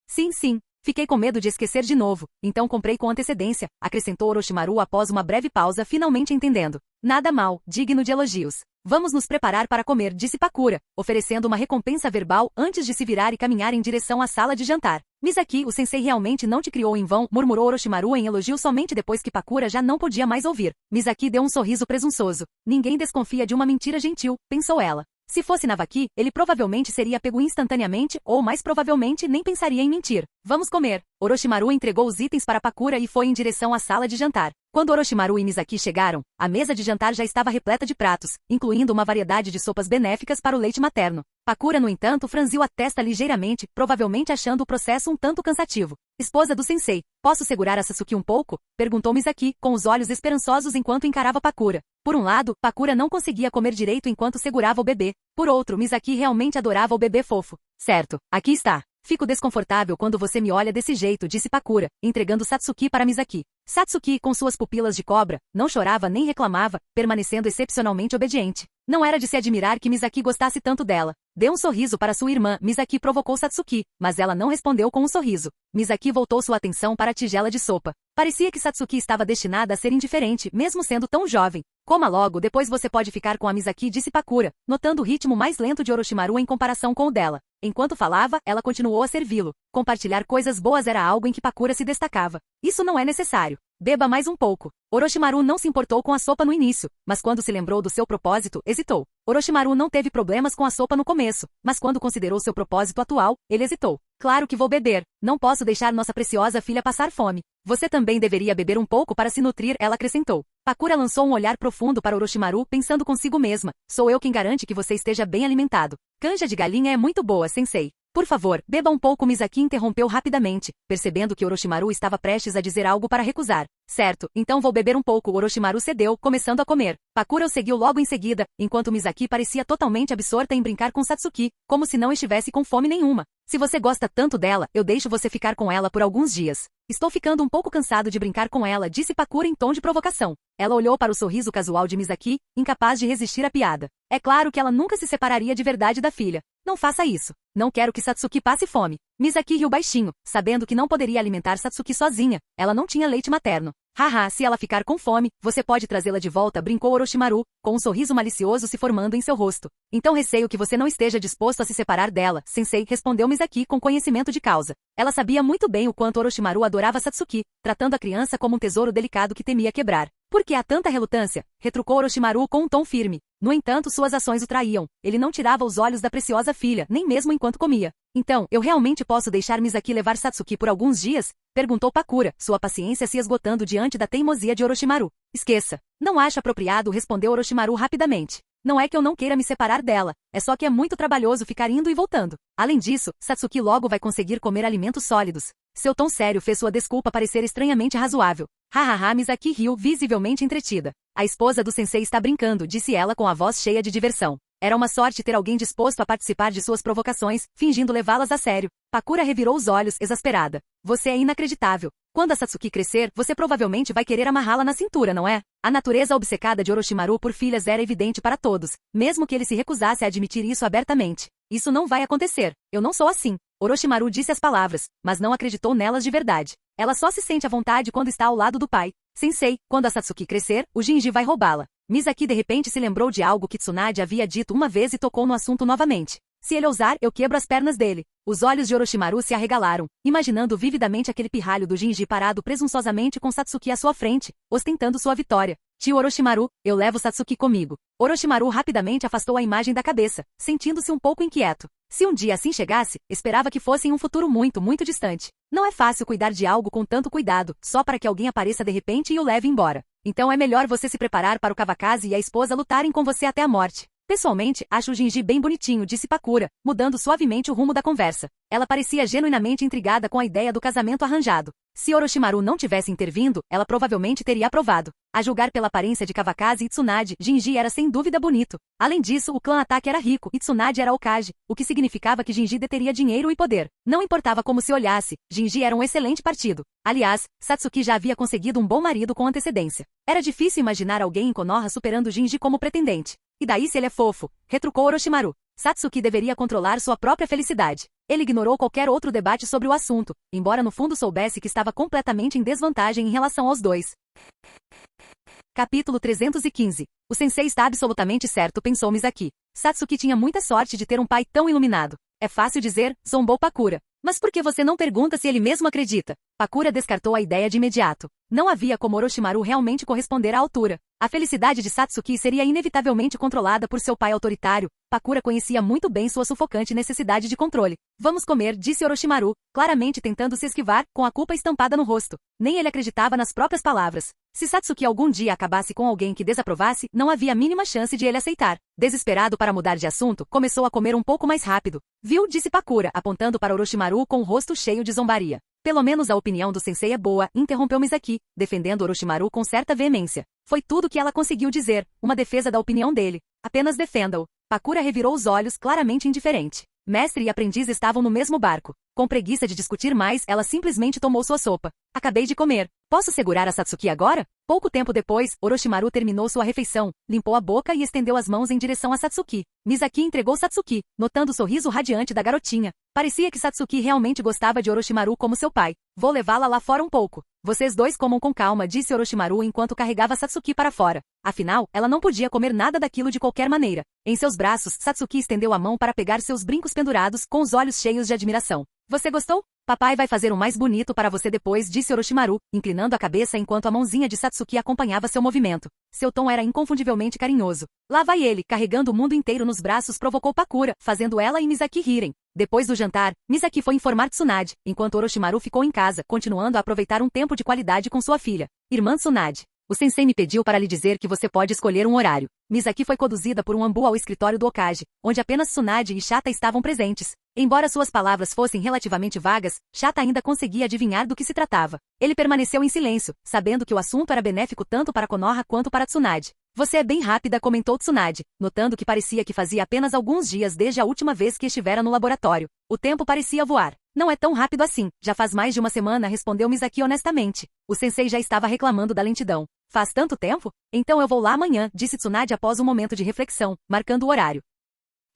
Sim. Fiquei com medo de esquecer de novo, então comprei com antecedência, acrescentou Orochimaru após uma breve pausa, finalmente entendendo. Nada mal, digno de elogios. Vamos nos preparar para comer, disse Pakura, oferecendo uma recompensa verbal antes de se virar e caminhar em direção à sala de jantar. Misaki, o sensei realmente não te criou em vão, murmurou Orochimaru em elogio somente depois que Pakura já não podia mais ouvir. Misaki deu um sorriso presunçoso. Ninguém desconfia de uma mentira gentil, pensou ela. Se fosse Navaki, ele provavelmente seria pego instantaneamente ou mais provavelmente nem pensaria em mentir. Vamos comer. Orochimaru entregou os itens para Pakura e foi em direção à sala de jantar. Quando Orochimaru e Misaki chegaram, a mesa de jantar já estava repleta de pratos, incluindo uma variedade de sopas benéficas para o leite materno. Pakura, no entanto, franziu a testa ligeiramente, provavelmente achando o processo um tanto cansativo. Esposa do sensei, posso segurar a Sasuke um pouco? Perguntou Misaki, com os olhos esperançosos enquanto encarava Pakura. Por um lado, Pakura não conseguia comer direito enquanto segurava o bebê. Por outro, Misaki realmente adorava o bebê fofo. Certo, aqui está. Fico desconfortável quando você me olha desse jeito, disse Pakura, entregando Satsuki para Misaki. Satsuki, com suas pupilas de cobra, não chorava nem reclamava, permanecendo excepcionalmente obediente. Não era de se admirar que Misaki gostasse tanto dela. Deu um sorriso para sua irmã, Misaki provocou Satsuki, mas ela não respondeu com um sorriso. Misaki voltou sua atenção para a tigela de sopa. Parecia que Satsuki estava destinada a ser indiferente, mesmo sendo tão jovem. Coma logo, depois você pode ficar com a Misaki, disse Pakura, notando o ritmo mais lento de Orochimaru em comparação com o dela. Enquanto falava, ela continuou a servi-lo. Compartilhar coisas boas era algo em que Pakura se destacava. Isso não é necessário. Beba mais um pouco. Orochimaru não se importou com a sopa no início, mas quando se lembrou do seu propósito, hesitou. Orochimaru não teve problemas com a sopa no começo, mas quando considerou seu propósito atual, ele hesitou. Claro que vou beber. Não posso deixar nossa preciosa filha passar fome. Você também deveria beber um pouco para se nutrir, ela acrescentou. Pakura lançou um olhar profundo para Orochimaru, pensando consigo mesma. Sou eu quem garante que você esteja bem alimentado. Canja de galinha é muito boa, sensei. Por favor, beba um pouco. Misaki interrompeu rapidamente, percebendo que Orochimaru estava prestes a dizer algo para recusar. Certo, então vou beber um pouco. Orochimaru cedeu, começando a comer. Pakura o seguiu logo em seguida, enquanto Misaki parecia totalmente absorta em brincar com Satsuki, como se não estivesse com fome nenhuma. Se você gosta tanto dela, eu deixo você ficar com ela por alguns dias. Estou ficando um pouco cansado de brincar com ela, disse Pakura em tom de provocação. Ela olhou para o sorriso casual de Misaki, incapaz de resistir à piada. É claro que ela nunca se separaria de verdade da filha. Não faça isso. Não quero que Satsuki passe fome. Misaki riu baixinho, sabendo que não poderia alimentar Satsuki sozinha. Ela não tinha leite materno. Haha, se ela ficar com fome, você pode trazê-la de volta, brincou Orochimaru, com um sorriso malicioso se formando em seu rosto. Então receio que você não esteja disposto a se separar dela, sensei, respondeu Misaki com conhecimento de causa. Ela sabia muito bem o quanto Orochimaru adorava Satsuki, tratando a criança como um tesouro delicado que temia quebrar. Por que há tanta relutância? Retrucou Orochimaru com um tom firme. No entanto, suas ações o traíam. Ele não tirava os olhos da preciosa filha, nem mesmo enquanto comia. Então, eu realmente posso deixar Misaki levar Satsuki por alguns dias? Perguntou Pakura, sua paciência se esgotando diante da teimosia de Orochimaru. Esqueça. Não acho apropriado, respondeu Orochimaru rapidamente. Não é que eu não queira me separar dela, é só que é muito trabalhoso ficar indo e voltando. Além disso, Satsuki logo vai conseguir comer alimentos sólidos. Seu tom sério fez sua desculpa parecer estranhamente razoável. Hahaha, Misaki riu, visivelmente entretida. A esposa do sensei está brincando, disse ela com a voz cheia de diversão. Era uma sorte ter alguém disposto a participar de suas provocações, fingindo levá-las a sério. Pakura revirou os olhos, exasperada. Você é inacreditável. Quando a Satsuki crescer, você provavelmente vai querer amarrá-la na cintura, não é? A natureza obcecada de Orochimaru por filhas era evidente para todos, mesmo que ele se recusasse a admitir isso abertamente. Isso não vai acontecer. Eu não sou assim. Orochimaru disse as palavras, mas não acreditou nelas de verdade. Ela só se sente à vontade quando está ao lado do pai. Sensei, quando a Satsuki crescer, o Jinji vai roubá-la. Misaki de repente se lembrou de algo que Tsunade havia dito uma vez e tocou no assunto novamente. Se ele ousar, eu quebro as pernas dele. Os olhos de Orochimaru se arregalaram, imaginando vividamente aquele pirralho do Jinji parado presunçosamente com Satsuki à sua frente, ostentando sua vitória. Tio Orochimaru, eu levo Satsuki comigo. Orochimaru rapidamente afastou a imagem da cabeça, sentindo-se um pouco inquieto. Se um dia assim chegasse, esperava que fosse em um futuro muito, muito distante. Não é fácil cuidar de algo com tanto cuidado, só para que alguém apareça de repente e o leve embora. Então é melhor você se preparar para o Kawakaze e a esposa lutarem com você até a morte. Pessoalmente, acho o Jinji bem bonitinho, disse Pakura, mudando suavemente o rumo da conversa. Ela parecia genuinamente intrigada com a ideia do casamento arranjado. Se Orochimaru não tivesse intervindo, ela provavelmente teria aprovado. A julgar pela aparência de Kawakaze e Tsunade, Jinji era sem dúvida bonito. Além disso, o clã Ataque era rico e Tsunade era Hokage, o que significava que Jinji deteria dinheiro e poder. Não importava como se olhasse, Jinji era um excelente partido. Aliás, Satsuki já havia conseguido um bom marido com antecedência. Era difícil imaginar alguém em Konoha superando Jinji como pretendente. E daí se ele é fofo? Retrucou Orochimaru. Satsuki deveria controlar sua própria felicidade. Ele ignorou qualquer outro debate sobre o assunto, embora no fundo soubesse que estava completamente em desvantagem em relação aos dois. Capítulo 315. O sensei está absolutamente certo, pensou Misaki. Satsuki tinha muita sorte de ter um pai tão iluminado. É fácil dizer, zombou Pakura. Mas por que você não pergunta se ele mesmo acredita? Pakura descartou a ideia de imediato. Não havia como Orochimaru realmente corresponder à altura. A felicidade de Satsuki seria inevitavelmente controlada por seu pai autoritário. Pakura conhecia muito bem sua sufocante necessidade de controle. Vamos comer, disse Orochimaru, claramente tentando se esquivar, com a culpa estampada no rosto. Nem ele acreditava nas próprias palavras. Se Satsuki algum dia acabasse com alguém que desaprovasse, não havia a mínima chance de ele aceitar. Desesperado para mudar de assunto, começou a comer um pouco mais rápido. Viu, disse Pakura, apontando para Orochimaru com o rosto cheio de zombaria. Pelo menos a opinião do sensei é boa, interrompeu Misaki, defendendo Orochimaru com certa veemência. Foi tudo que ela conseguiu dizer, uma defesa da opinião dele. Apenas defenda-o. Pakura revirou os olhos, claramente indiferente. Mestre e aprendiz estavam no mesmo barco. Com preguiça de discutir mais, ela simplesmente tomou sua sopa. Acabei de comer. Posso segurar a Satsuki agora? Pouco tempo depois, Orochimaru terminou sua refeição, limpou a boca e estendeu as mãos em direção a Satsuki. Misaki entregou Satsuki, notando o sorriso radiante da garotinha. Parecia que Satsuki realmente gostava de Orochimaru como seu pai. Vou levá-la lá fora um pouco. Vocês dois comam com calma, disse Orochimaru enquanto carregava Satsuki para fora. Afinal, ela não podia comer nada daquilo de qualquer maneira. Em seus braços, Satsuki estendeu a mão para pegar seus brincos pendurados, com os olhos cheios de admiração. Você gostou? Papai vai fazer um mais bonito para você depois, disse Orochimaru, inclinando a cabeça enquanto a mãozinha de Satsuki acompanhava seu movimento. Seu tom era inconfundivelmente carinhoso. Lá vai ele, carregando o mundo inteiro nos braços, provocou Pakura, fazendo ela e Misaki rirem. Depois do jantar, Misaki foi informar Tsunade, enquanto Orochimaru ficou em casa, continuando a aproveitar um tempo de qualidade com sua filha. Irmã Tsunade. O sensei me pediu para lhe dizer que você pode escolher um horário. Misaki foi conduzida por um ambu ao escritório do Hokage, onde apenas Tsunade e Chata estavam presentes. Embora suas palavras fossem relativamente vagas, Chata ainda conseguia adivinhar do que se tratava. Ele permaneceu em silêncio, sabendo que o assunto era benéfico tanto para Konoha quanto para Tsunade. Você é bem rápida, comentou Tsunade, notando que parecia que fazia apenas alguns dias desde a última vez que estivera no laboratório. O tempo parecia voar. Não é tão rápido assim, já faz mais de uma semana, respondeu Misaki honestamente. O sensei já estava reclamando da lentidão. Faz tanto tempo? Então eu vou lá amanhã, disse Tsunade após um momento de reflexão, marcando o horário.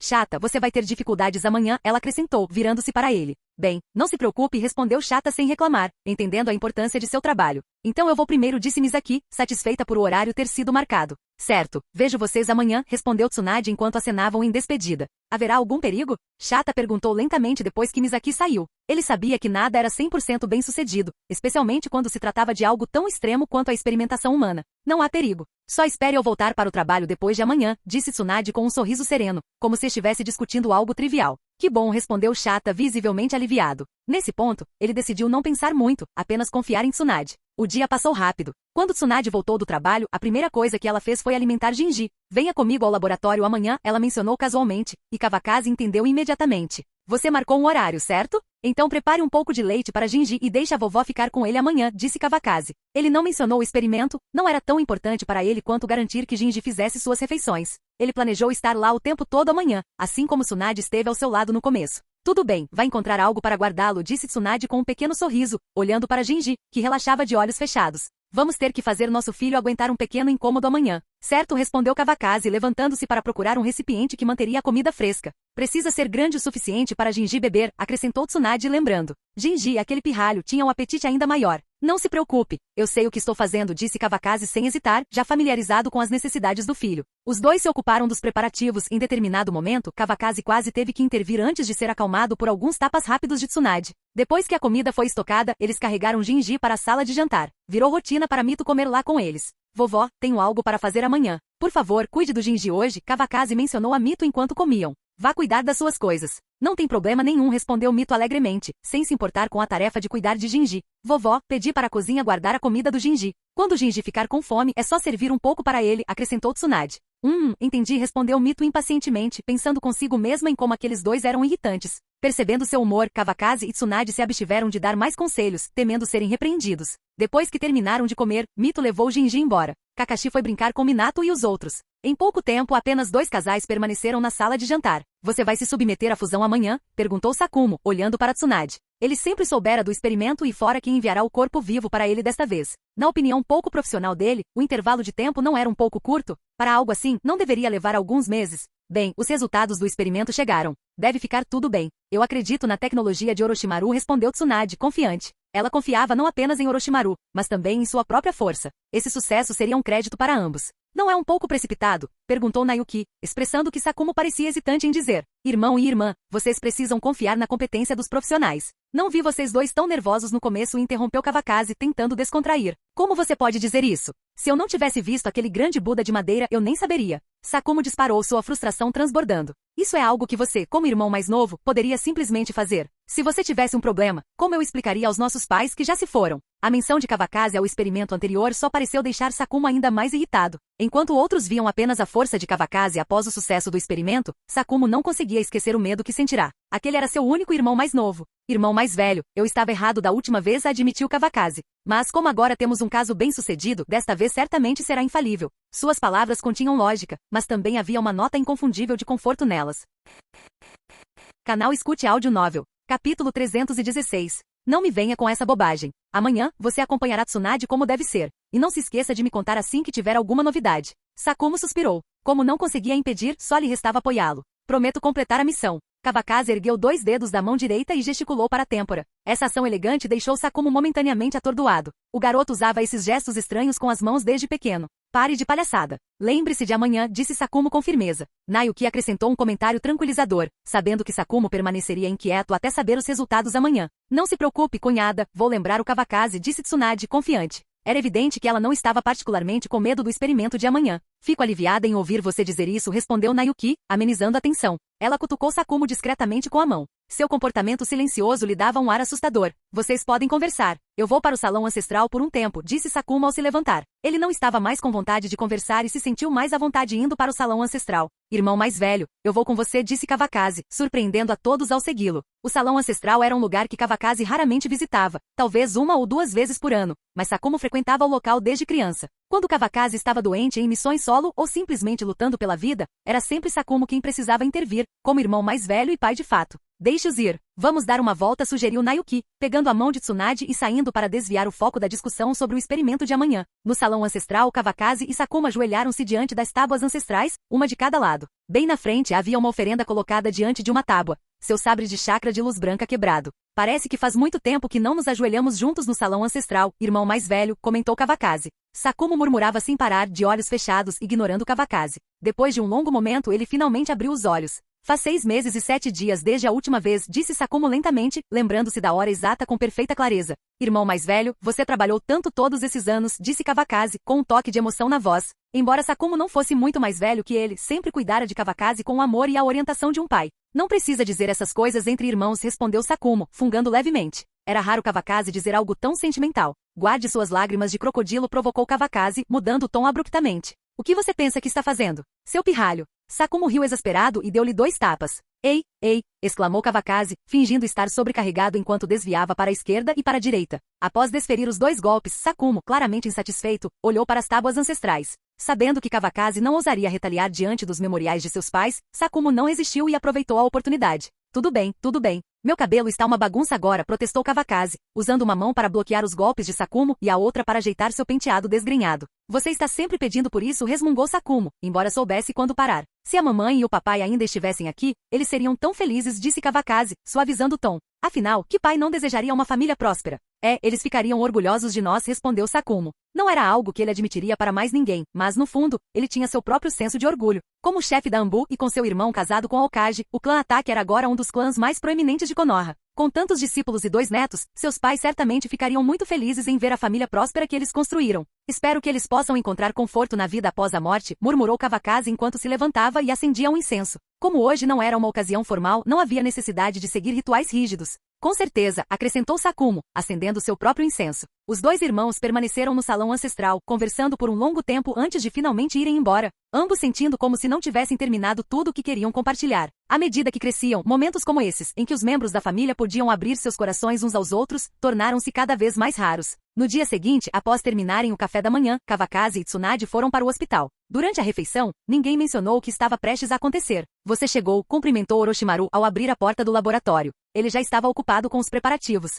Chata, você vai ter dificuldades amanhã, ela acrescentou, virando-se para ele. Bem, não se preocupe, respondeu Chata sem reclamar, entendendo a importância de seu trabalho. Então eu vou primeiro, disse Misaki, satisfeita por o horário ter sido marcado. Certo, vejo vocês amanhã, respondeu Tsunade enquanto acenavam em despedida. Haverá algum perigo? Chata perguntou lentamente depois que Misaki saiu. Ele sabia que nada era 100% bem-sucedido, especialmente quando se tratava de algo tão extremo quanto a experimentação humana. Não há perigo. Só espere eu voltar para o trabalho depois de amanhã, disse Tsunade com um sorriso sereno, como se estivesse discutindo algo trivial. Que bom, respondeu Chata, visivelmente aliviado. Nesse ponto, ele decidiu não pensar muito, apenas confiar em Tsunade. O dia passou rápido. Quando Tsunade voltou do trabalho, a primeira coisa que ela fez foi alimentar Jinji. Venha comigo ao laboratório amanhã, ela mencionou casualmente, e Kawakaze entendeu imediatamente. Você marcou um horário, certo? Então prepare um pouco de leite para Jinji e deixe a vovó ficar com ele amanhã, disse Kawakaze. Ele não mencionou o experimento, não era tão importante para ele quanto garantir que Jinji fizesse suas refeições. Ele planejou estar lá o tempo todo amanhã, assim como Tsunade esteve ao seu lado no começo. Tudo bem, vai encontrar algo para guardá-lo, disse Tsunade com um pequeno sorriso, olhando para Jinji, que relaxava de olhos fechados. Vamos ter que fazer nosso filho aguentar um pequeno incômodo amanhã. Certo, respondeu Kawakaze, levantando-se para procurar um recipiente que manteria a comida fresca. Precisa ser grande o suficiente para Jinji beber, acrescentou Tsunade lembrando. Jinji, aquele pirralho, tinha um apetite ainda maior. Não se preocupe, eu sei o que estou fazendo, disse Kawakaze sem hesitar, já familiarizado com as necessidades do filho. Os dois se ocuparam dos preparativos. Em determinado momento, Kawakaze quase teve que intervir antes de ser acalmado por alguns tapas rápidos de Tsunade. Depois que a comida foi estocada, eles carregaram Jinji para a sala de jantar. Virou rotina para Mito comer lá com eles. Vovó, tenho algo para fazer amanhã. Por favor, cuide do Jinji hoje, Kawakaze mencionou a Mito enquanto comiam. Vá cuidar das suas coisas. Não tem problema nenhum, respondeu Mito alegremente, sem se importar com a tarefa de cuidar de Jinji. Vovó, pedi para a cozinha guardar a comida do Jinji. Quando o Jinji ficar com fome, é só servir um pouco para ele, acrescentou Tsunade. Entendi, respondeu Mito impacientemente, pensando consigo mesma em como aqueles dois eram irritantes. Percebendo seu humor, Kawakaze e Tsunade se abstiveram de dar mais conselhos, temendo serem repreendidos. Depois que terminaram de comer, Mito levou Jinji embora. Kakashi foi brincar com Minato e os outros. Em pouco tempo, apenas 2 casais permaneceram na sala de jantar. Você vai se submeter à fusão amanhã? Perguntou Sakumo, olhando para Tsunade. Ele sempre soubera do experimento e fora que enviará o corpo vivo para ele desta vez. Na opinião pouco profissional dele, o intervalo de tempo não era um pouco curto? Para algo assim, não deveria levar alguns meses? Bem, os resultados do experimento chegaram. Deve ficar tudo bem. Eu acredito na tecnologia de Orochimaru, respondeu Tsunade, confiante. Ela confiava não apenas em Orochimaru, mas também em sua própria força. Esse sucesso seria um crédito para ambos. Não é um pouco precipitado? Perguntou Nayuki, expressando que Sakumo parecia hesitante em dizer. Irmão e irmã, vocês precisam confiar na competência dos profissionais. Não vi vocês dois tão nervosos no começo, interrompeu Kawakaze, tentando descontrair. Como você pode dizer isso? Se eu não tivesse visto aquele grande Buda de madeira, eu nem saberia. Sakumo disparou, sua frustração transbordando. Isso é algo que você, como irmão mais novo, poderia simplesmente fazer. Se você tivesse um problema, como eu explicaria aos nossos pais que já se foram? A menção de Kawakaze ao experimento anterior só pareceu deixar Sakumo ainda mais irritado. Enquanto outros viam apenas a força de Kawakaze após o sucesso do experimento, Sakumo não conseguia esquecer o medo que sentirá. Aquele era seu único irmão mais novo. Irmão mais velho, eu estava errado da última vez, admitiu Kawakaze. Mas como agora temos um caso bem-sucedido, desta vez certamente será infalível. Suas palavras continham lógica, mas também havia uma nota inconfundível de conforto nelas. Canal Escute Áudio Novel. Capítulo 316. Não me venha com essa bobagem. Amanhã, você acompanhará Tsunade como deve ser. E não se esqueça de me contar assim que tiver alguma novidade. Sakumo suspirou. Como não conseguia impedir, só lhe restava apoiá-lo. Prometo completar a missão. Kawakaze ergueu 2 dedos da mão direita e gesticulou para a têmpora. Essa ação elegante deixou Sakumo momentaneamente atordoado. O garoto usava esses gestos estranhos com as mãos desde pequeno. Pare de palhaçada. Lembre-se de amanhã, disse Sakumo com firmeza. Nayuki acrescentou um comentário tranquilizador, sabendo que Sakumo permaneceria inquieto até saber os resultados amanhã. Não se preocupe, cunhada, vou lembrar o Kawakaze, disse Tsunade, confiante. Era evidente que ela não estava particularmente com medo do experimento de amanhã. Fico aliviada em ouvir você dizer isso, respondeu Nayuki, amenizando a tensão. Ela cutucou Sakumo discretamente com a mão. Seu comportamento silencioso lhe dava um ar assustador. Vocês podem conversar. Eu vou para o salão ancestral por um tempo, disse Sakuma ao se levantar. Ele não estava mais com vontade de conversar e se sentiu mais à vontade indo para o salão ancestral. Irmão mais velho, eu vou com você, disse Kawakaze, surpreendendo a todos ao segui-lo. O salão ancestral era um lugar que Kawakaze raramente visitava, talvez 1 ou 2 vezes por ano, mas Sakuma frequentava o local desde criança. Quando Kawakaze estava doente em missões solo ou simplesmente lutando pela vida, era sempre Sakuma quem precisava intervir, como irmão mais velho e pai de fato. Deixe-os ir. Vamos dar uma volta, sugeriu Naoki, pegando a mão de Tsunade e saindo para desviar o foco da discussão sobre o experimento de amanhã. No salão ancestral, Kawakaze e Sakuma ajoelharam-se diante das tábuas ancestrais, uma de cada lado. Bem na frente havia uma oferenda colocada diante de uma tábua, seu sabre de chakra de luz branca quebrado. Parece que faz muito tempo que não nos ajoelhamos juntos no salão ancestral, irmão mais velho, comentou Kawakaze. Sakuma murmurava sem parar, de olhos fechados, ignorando Kawakaze. Depois de um longo momento, ele finalmente abriu os olhos. Faz 6 meses e 7 dias desde a última vez, disse Sakuma lentamente, lembrando-se da hora exata com perfeita clareza. Irmão mais velho, você trabalhou tanto todos esses anos, disse Kawakaze, com um toque de emoção na voz. Embora Sakuma não fosse muito mais velho que ele, sempre cuidara de Kawakaze com o amor e a orientação de um pai. Não precisa dizer essas coisas entre irmãos, respondeu Sakuma, fungando levemente. Era raro Kawakaze dizer algo tão sentimental. Guarde suas lágrimas de crocodilo, provocou Kawakaze, mudando o tom abruptamente. O que você pensa que está fazendo? Seu pirralho. Sakuma riu exasperado e deu-lhe 2 tapas. Ei, ei, exclamou Kawakaze, fingindo estar sobrecarregado enquanto desviava para a esquerda e para a direita. Após desferir os 2 golpes, Sakuma, claramente insatisfeito, olhou para as tábuas ancestrais. Sabendo que Kawakaze não ousaria retaliar diante dos memoriais de seus pais, Sakuma não resistiu e aproveitou a oportunidade. Tudo bem, tudo bem. Meu cabelo está uma bagunça agora, protestou Kawakaze, usando uma mão para bloquear os golpes de Sakuma e a outra para ajeitar seu penteado desgrenhado. Você está sempre pedindo por isso, resmungou Sakuma, embora soubesse quando parar. Se a mamãe e o papai ainda estivessem aqui, eles seriam tão felizes, disse Kawakaze, suavizando o tom. Afinal, que pai não desejaria uma família próspera? Eles ficariam orgulhosos de nós, respondeu Sakuma. Não era algo que ele admitiria para mais ninguém, mas no fundo, ele tinha seu próprio senso de orgulho. Como chefe da Anbu e com seu irmão casado com Aokage, o clã Attack era agora um dos clãs mais proeminentes de Konoha. Com tantos discípulos e 2 netos, seus pais certamente ficariam muito felizes em ver a família próspera que eles construíram. Espero que eles possam encontrar conforto na vida após a morte, murmurou Kawakaze enquanto se levantava e acendia um incenso. Como hoje não era uma ocasião formal, não havia necessidade de seguir rituais rígidos. Com certeza, acrescentou Sakuma, acendendo seu próprio incenso. Os 2 irmãos permaneceram no salão ancestral, conversando por um longo tempo antes de finalmente irem embora, ambos sentindo como se não tivessem terminado tudo o que queriam compartilhar. À medida que cresciam, momentos como esses, em que os membros da família podiam abrir seus corações uns aos outros, tornaram-se cada vez mais raros. No dia seguinte, após terminarem o café da manhã, Kawakaze e Tsunade foram para o hospital. Durante a refeição, ninguém mencionou o que estava prestes a acontecer. Você chegou, cumprimentou Orochimaru ao abrir a porta do laboratório. Ele já estava ocupado com os preparativos.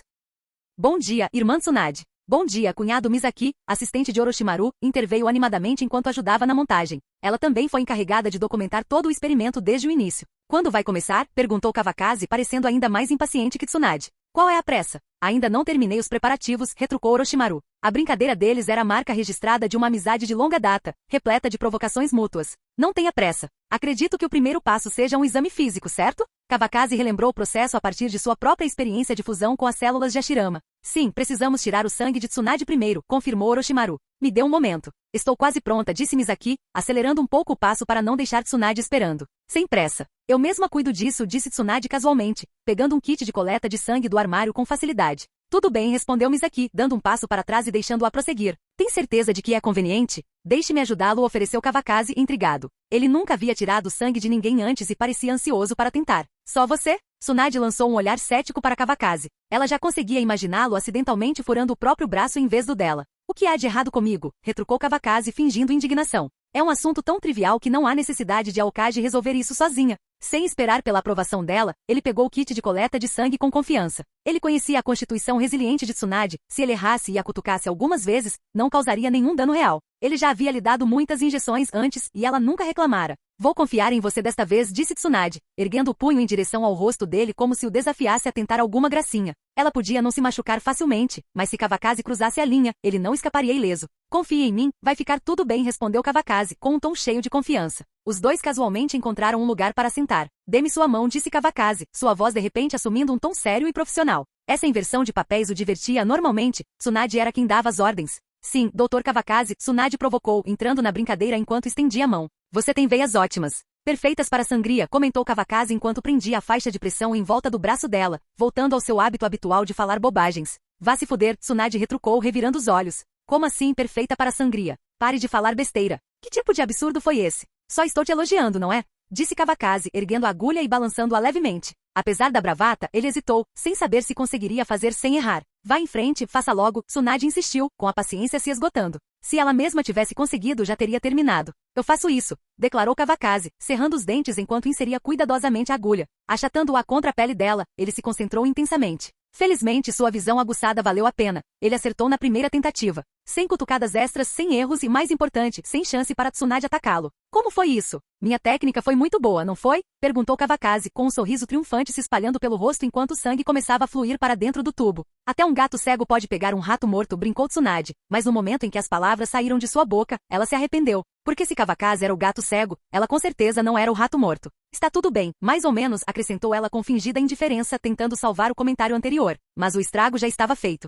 Bom dia, irmã Tsunade. Bom dia, cunhado Misaki, assistente de Orochimaru, interveio animadamente enquanto ajudava na montagem. Ela também foi encarregada de documentar todo o experimento desde o início. Quando vai começar? Perguntou Kawakaze, parecendo ainda mais impaciente que Tsunade. Qual é a pressa? Ainda não terminei os preparativos, retrucou Orochimaru. A brincadeira deles era a marca registrada de uma amizade de longa data, repleta de provocações mútuas. Não tenha pressa. Acredito que o primeiro passo seja um exame físico, certo? Kawakaze relembrou o processo a partir de sua própria experiência de fusão com as células de Hashirama. Sim, precisamos tirar o sangue de Tsunade primeiro, confirmou Orochimaru. Me dê um momento. Estou quase pronta, disse Misaki, acelerando um pouco o passo para não deixar Tsunade esperando. Sem pressa. Eu mesma cuido disso, disse Tsunade casualmente, pegando um kit de coleta de sangue do armário com facilidade. Tudo bem, respondeu Misaki, dando um passo para trás e deixando-a prosseguir. Tem certeza de que é conveniente? Deixe-me ajudá-lo, ofereceu Kawakaze, intrigado. Ele nunca havia tirado sangue de ninguém antes e parecia ansioso para tentar. Só você? Tsunade lançou um olhar cético para Kawakaze. Ela já conseguia imaginá-lo acidentalmente furando o próprio braço em vez do dela. O que há de errado comigo? Retrucou Kawakaze, fingindo indignação. É um assunto tão trivial que não há necessidade de Aokage resolver isso sozinha. Sem esperar pela aprovação dela, ele pegou o kit de coleta de sangue com confiança. Ele conhecia a constituição resiliente de Tsunade, se ele errasse e a cutucasse algumas vezes, não causaria nenhum dano real. Ele já havia lhe dado muitas injeções antes e ela nunca reclamara. Vou confiar em você desta vez, disse Tsunade, erguendo o punho em direção ao rosto dele como se o desafiasse a tentar alguma gracinha. Ela podia não se machucar facilmente, mas se Kawakaze cruzasse a linha, ele não escaparia ileso. Confie em mim, vai ficar tudo bem, respondeu Kawakaze, com um tom cheio de confiança. Os 2 casualmente encontraram um lugar para sentar. Dê-me sua mão, disse Kawakaze, sua voz de repente assumindo um tom sério e profissional. Essa inversão de papéis o divertia normalmente. Tsunade era quem dava as ordens. Sim, Dr. Kawakaze, Tsunade provocou, entrando na brincadeira enquanto estendia a mão. Você tem veias ótimas. Perfeitas para sangria, comentou Kawakazi enquanto prendia a faixa de pressão em volta do braço dela, voltando ao seu hábito habitual de falar bobagens. Vá se fuder, Tsunade retrucou revirando os olhos. Como assim perfeita para sangria? Pare de falar besteira. Que tipo de absurdo foi esse? Só estou te elogiando, não é? Disse Kawakazi, erguendo a agulha e balançando-a levemente. Apesar da bravata, ele hesitou, sem saber se conseguiria fazer sem errar. Vá em frente, faça logo, Tsunade insistiu, com a paciência se esgotando. Se ela mesma tivesse conseguido, já teria terminado. Eu faço isso, declarou Kawakazi, cerrando os dentes enquanto inseria cuidadosamente a agulha. Achatando-a contra a pele dela, ele se concentrou intensamente. Felizmente, sua visão aguçada valeu a pena. Ele acertou na primeira tentativa. Sem cutucadas extras, sem erros e, mais importante, sem chance para Tsunade atacá-lo. Como foi isso? Minha técnica foi muito boa, não foi? Perguntou Kawakazi, com um sorriso triunfante se espalhando pelo rosto enquanto o sangue começava a fluir para dentro do tubo. Até um gato cego pode pegar um rato morto, brincou Tsunade. Mas no momento em que as palavras saíram de sua boca, ela se arrependeu. Porque se Kawakazi era o gato cego, ela com certeza não era o rato morto. Está tudo bem, mais ou menos, acrescentou ela com fingida indiferença, tentando salvar o comentário anterior. Mas o estrago já estava feito.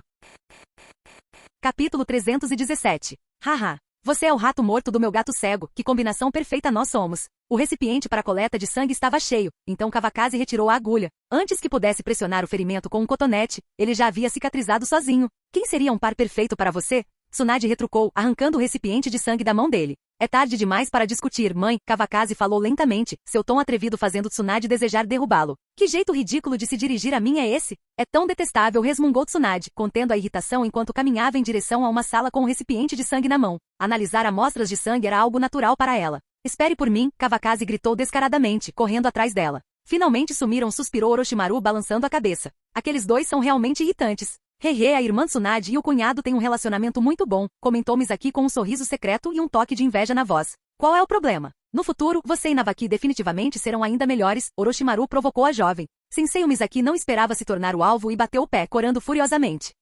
Capítulo 317. Haha. Você é o rato morto do meu gato cego, que combinação perfeita nós somos. O recipiente para a coleta de sangue estava cheio, então Kawakazi retirou a agulha. Antes que pudesse pressionar o ferimento com um cotonete, ele já havia cicatrizado sozinho. Quem seria um par perfeito para você? Tsunade retrucou, arrancando o recipiente de sangue da mão dele. É tarde demais para discutir, mãe, Kawakazi falou lentamente, seu tom atrevido fazendo Tsunade desejar derrubá-lo. Que jeito ridículo de se dirigir a mim é esse? É tão detestável, resmungou Tsunade, contendo a irritação enquanto caminhava em direção a uma sala com um recipiente de sangue na mão. Analisar amostras de sangue era algo natural para ela. Espere por mim, Kawakazi gritou descaradamente, correndo atrás dela. Finalmente sumiram, suspirou Orochimaru balançando a cabeça. Aqueles dois são realmente irritantes. Hehe, a irmã Tsunade e o cunhado têm um relacionamento muito bom, comentou Misaki com um sorriso secreto e um toque de inveja na voz. Qual é o problema? No futuro, você e Navaki definitivamente serão ainda melhores, Orochimaru provocou a jovem. Sensei Misaki não esperava se tornar o alvo e bateu o pé, corando furiosamente.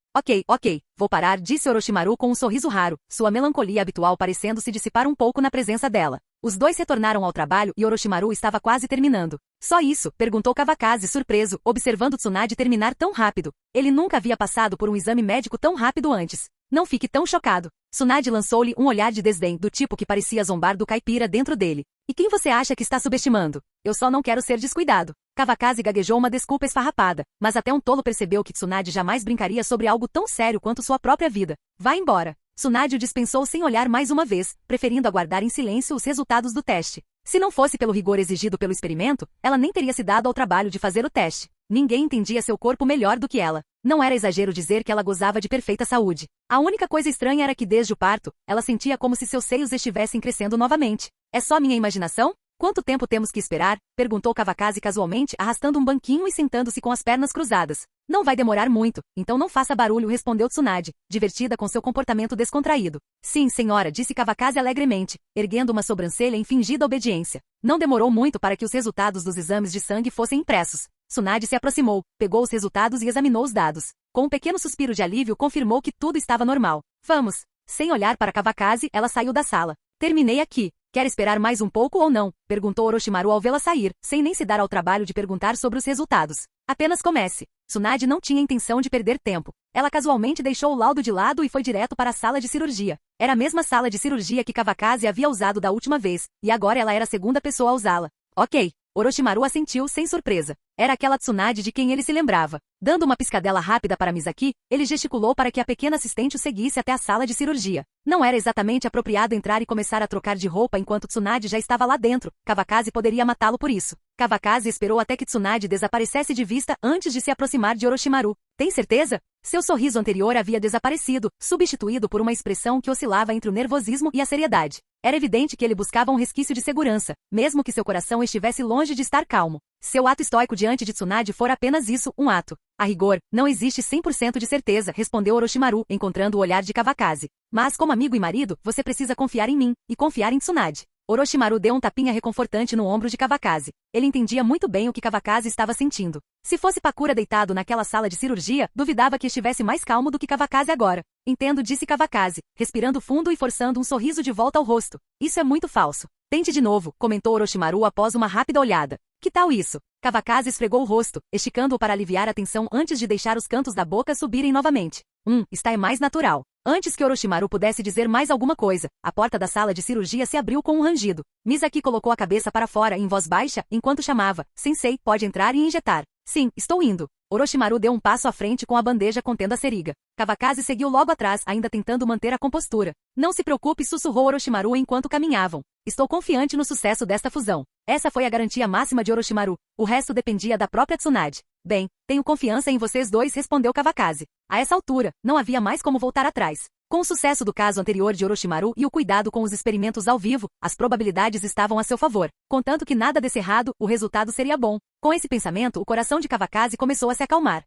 Ok, vou parar, disse Orochimaru com um sorriso raro, sua melancolia habitual parecendo se dissipar um pouco na presença dela. Os dois retornaram ao trabalho e Orochimaru estava quase terminando. Só isso? Perguntou Kawakazi, surpreso, observando Tsunade terminar tão rápido. Ele nunca havia passado por um exame médico tão rápido antes. Não fique tão chocado. Tsunade lançou-lhe um olhar de desdém, do tipo que parecia zombar do caipira dentro dele. E quem você acha que está subestimando? Eu só não quero ser descuidado. Kawakazi gaguejou uma desculpa esfarrapada, mas até um tolo percebeu que Tsunade jamais brincaria sobre algo tão sério quanto sua própria vida. Vá embora. Tsunade o dispensou sem olhar mais uma vez, preferindo aguardar em silêncio os resultados do teste. Se não fosse pelo rigor exigido pelo experimento, ela nem teria se dado ao trabalho de fazer o teste. Ninguém entendia seu corpo melhor do que ela. Não era exagero dizer que ela gozava de perfeita saúde. A única coisa estranha era que desde o parto, ela sentia como se seus seios estivessem crescendo novamente. É só minha imaginação? Quanto tempo temos que esperar? Perguntou Kawakazi casualmente, arrastando um banquinho e sentando-se com as pernas cruzadas. Não vai demorar muito, então não faça barulho, respondeu Tsunade, divertida com seu comportamento descontraído. Sim, senhora, disse Kawakazi alegremente, erguendo uma sobrancelha em fingida obediência. Não demorou muito para que os resultados dos exames de sangue fossem impressos. Tsunade se aproximou, pegou os resultados e examinou os dados. Com um pequeno suspiro de alívio, confirmou que tudo estava normal. Vamos. Sem olhar para Kawakazi, ela saiu da sala. Terminei aqui. Quer esperar mais um pouco ou não? Perguntou Orochimaru ao vê-la sair, sem nem se dar ao trabalho de perguntar sobre os resultados. Apenas comece. Tsunade não tinha intenção de perder tempo. Ela casualmente deixou o laudo de lado e foi direto para a sala de cirurgia. Era a mesma sala de cirurgia que Kawakazi havia usado da última vez, e agora ela era a segunda pessoa a usá-la. Ok. Orochimaru assentiu sem surpresa. Era aquela Tsunade de quem ele se lembrava. Dando uma piscadela rápida para Misaki, ele gesticulou para que a pequena assistente o seguisse até a sala de cirurgia. Não era exatamente apropriado entrar e começar a trocar de roupa enquanto Tsunade já estava lá dentro. Kawakazi poderia matá-lo por isso. Kawakazi esperou até que Tsunade desaparecesse de vista antes de se aproximar de Orochimaru. Tem certeza? Seu sorriso anterior havia desaparecido, substituído por uma expressão que oscilava entre o nervosismo e a seriedade. Era evidente que ele buscava um resquício de segurança, mesmo que seu coração estivesse longe de estar calmo. Seu ato estoico diante de Tsunade fora apenas isso, um ato. A rigor, não existe 100% de certeza, respondeu Orochimaru, encontrando o olhar de Kawakazi. Mas como amigo e marido, você precisa confiar em mim, e confiar em Tsunade. Orochimaru deu um tapinha reconfortante no ombro de Kawakazi. Ele entendia muito bem o que Kawakazi estava sentindo. Se fosse Pakura deitado naquela sala de cirurgia, duvidava que estivesse mais calmo do que Kawakazi agora. Entendo, disse Kawakazi, respirando fundo e forçando um sorriso de volta ao rosto. Isso é muito falso. Tente de novo, comentou Orochimaru após uma rápida olhada. Que tal isso? Kawakazi esfregou o rosto, esticando-o para aliviar a tensão antes de deixar os cantos da boca subirem novamente. Está mais natural. Antes que Orochimaru pudesse dizer mais alguma coisa, a porta da sala de cirurgia se abriu com um rangido. Misaki colocou a cabeça para fora em voz baixa, enquanto chamava, Sensei, pode entrar e injetar. Sim, estou indo. Orochimaru deu um passo à frente com a bandeja contendo a seringa. Kawakaze seguiu logo atrás, ainda tentando manter a compostura. Não se preocupe, sussurrou Orochimaru enquanto caminhavam. Estou confiante no sucesso desta fusão. Essa foi a garantia máxima de Orochimaru. O resto dependia da própria Tsunade. Bem, tenho confiança em vocês dois, respondeu Kawakaze. A essa altura, não havia mais como voltar atrás. Com o sucesso do caso anterior de Orochimaru e o cuidado com os experimentos ao vivo, as probabilidades estavam a seu favor. Contanto que nada desse errado, o resultado seria bom. Com esse pensamento, o coração de Kawakaze começou a se acalmar.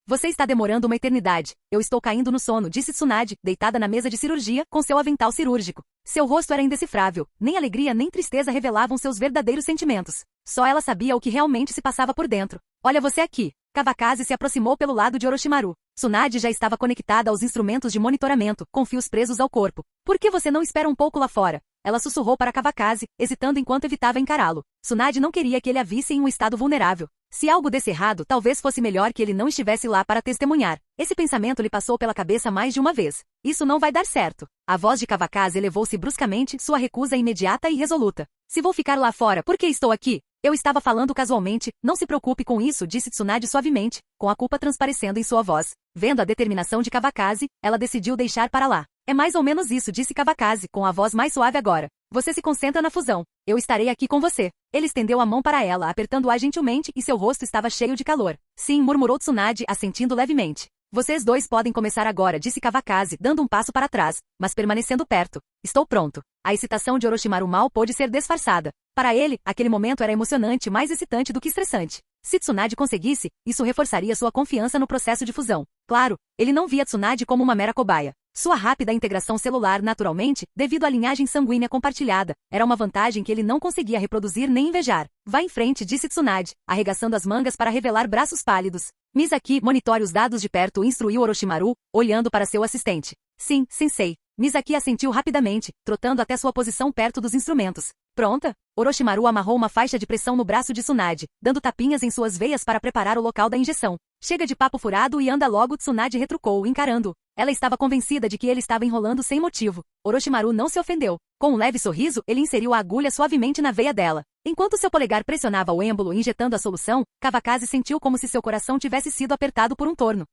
Você está demorando uma eternidade. Eu estou caindo no sono, disse Tsunade, deitada na mesa de cirurgia, com seu avental cirúrgico. Seu rosto era indecifrável. Nem alegria nem tristeza revelavam seus verdadeiros sentimentos. Só ela sabia o que realmente se passava por dentro. Olha você aqui. Kawakaze se aproximou pelo lado de Orochimaru. Tsunade já estava conectada aos instrumentos de monitoramento, com fios presos ao corpo. Por que você não espera um pouco lá fora? Ela sussurrou para Kawakaze, hesitando enquanto evitava encará-lo. Tsunade não queria que ele a visse em um estado vulnerável. Se algo desse errado, talvez fosse melhor que ele não estivesse lá para testemunhar. Esse pensamento lhe passou pela cabeça mais de uma vez. Isso não vai dar certo. A voz de Kawakaze elevou-se bruscamente, sua recusa imediata e resoluta. Se vou ficar lá fora, por que estou aqui? Eu estava falando casualmente, não se preocupe com isso, disse Tsunade suavemente, com a culpa transparecendo em sua voz. Vendo a determinação de Kawakaze, ela decidiu deixar para lá. É mais ou menos isso, disse Kawakaze, com a voz mais suave agora. Você se concentra na fusão. Eu estarei aqui com você. Ele estendeu a mão para ela, apertando-a gentilmente, e seu rosto estava cheio de calor. Sim, murmurou Tsunade, assentindo levemente. Vocês dois podem começar agora, disse Kawakaze, dando um passo para trás, mas permanecendo perto. Estou pronto. A excitação de Orochimaru mal pôde ser disfarçada. Para ele, aquele momento era emocionante, mais excitante do que estressante. Se Tsunade conseguisse, isso reforçaria sua confiança no processo de fusão. Claro, ele não via Tsunade como uma mera cobaia. Sua rápida integração celular, naturalmente, devido à linhagem sanguínea compartilhada, era uma vantagem que ele não conseguia reproduzir nem invejar. Vá em frente, disse Tsunade, arregaçando as mangas para revelar braços pálidos. Misaki, monitore os dados de perto, instruiu Orochimaru, olhando para seu assistente. Sim, sensei. Misaki assentiu rapidamente, trotando até sua posição perto dos instrumentos. Pronta? Orochimaru amarrou uma faixa de pressão no braço de Tsunade, dando tapinhas em suas veias para preparar o local da injeção. Chega de papo furado e anda logo, Tsunade retrucou, encarando-o. Ela estava convencida de que ele estava enrolando sem motivo. Orochimaru não se ofendeu. Com um leve sorriso, ele inseriu a agulha suavemente na veia dela. Enquanto seu polegar pressionava o êmbolo injetando a solução, Kawakaze sentiu como se seu coração tivesse sido apertado por um torno.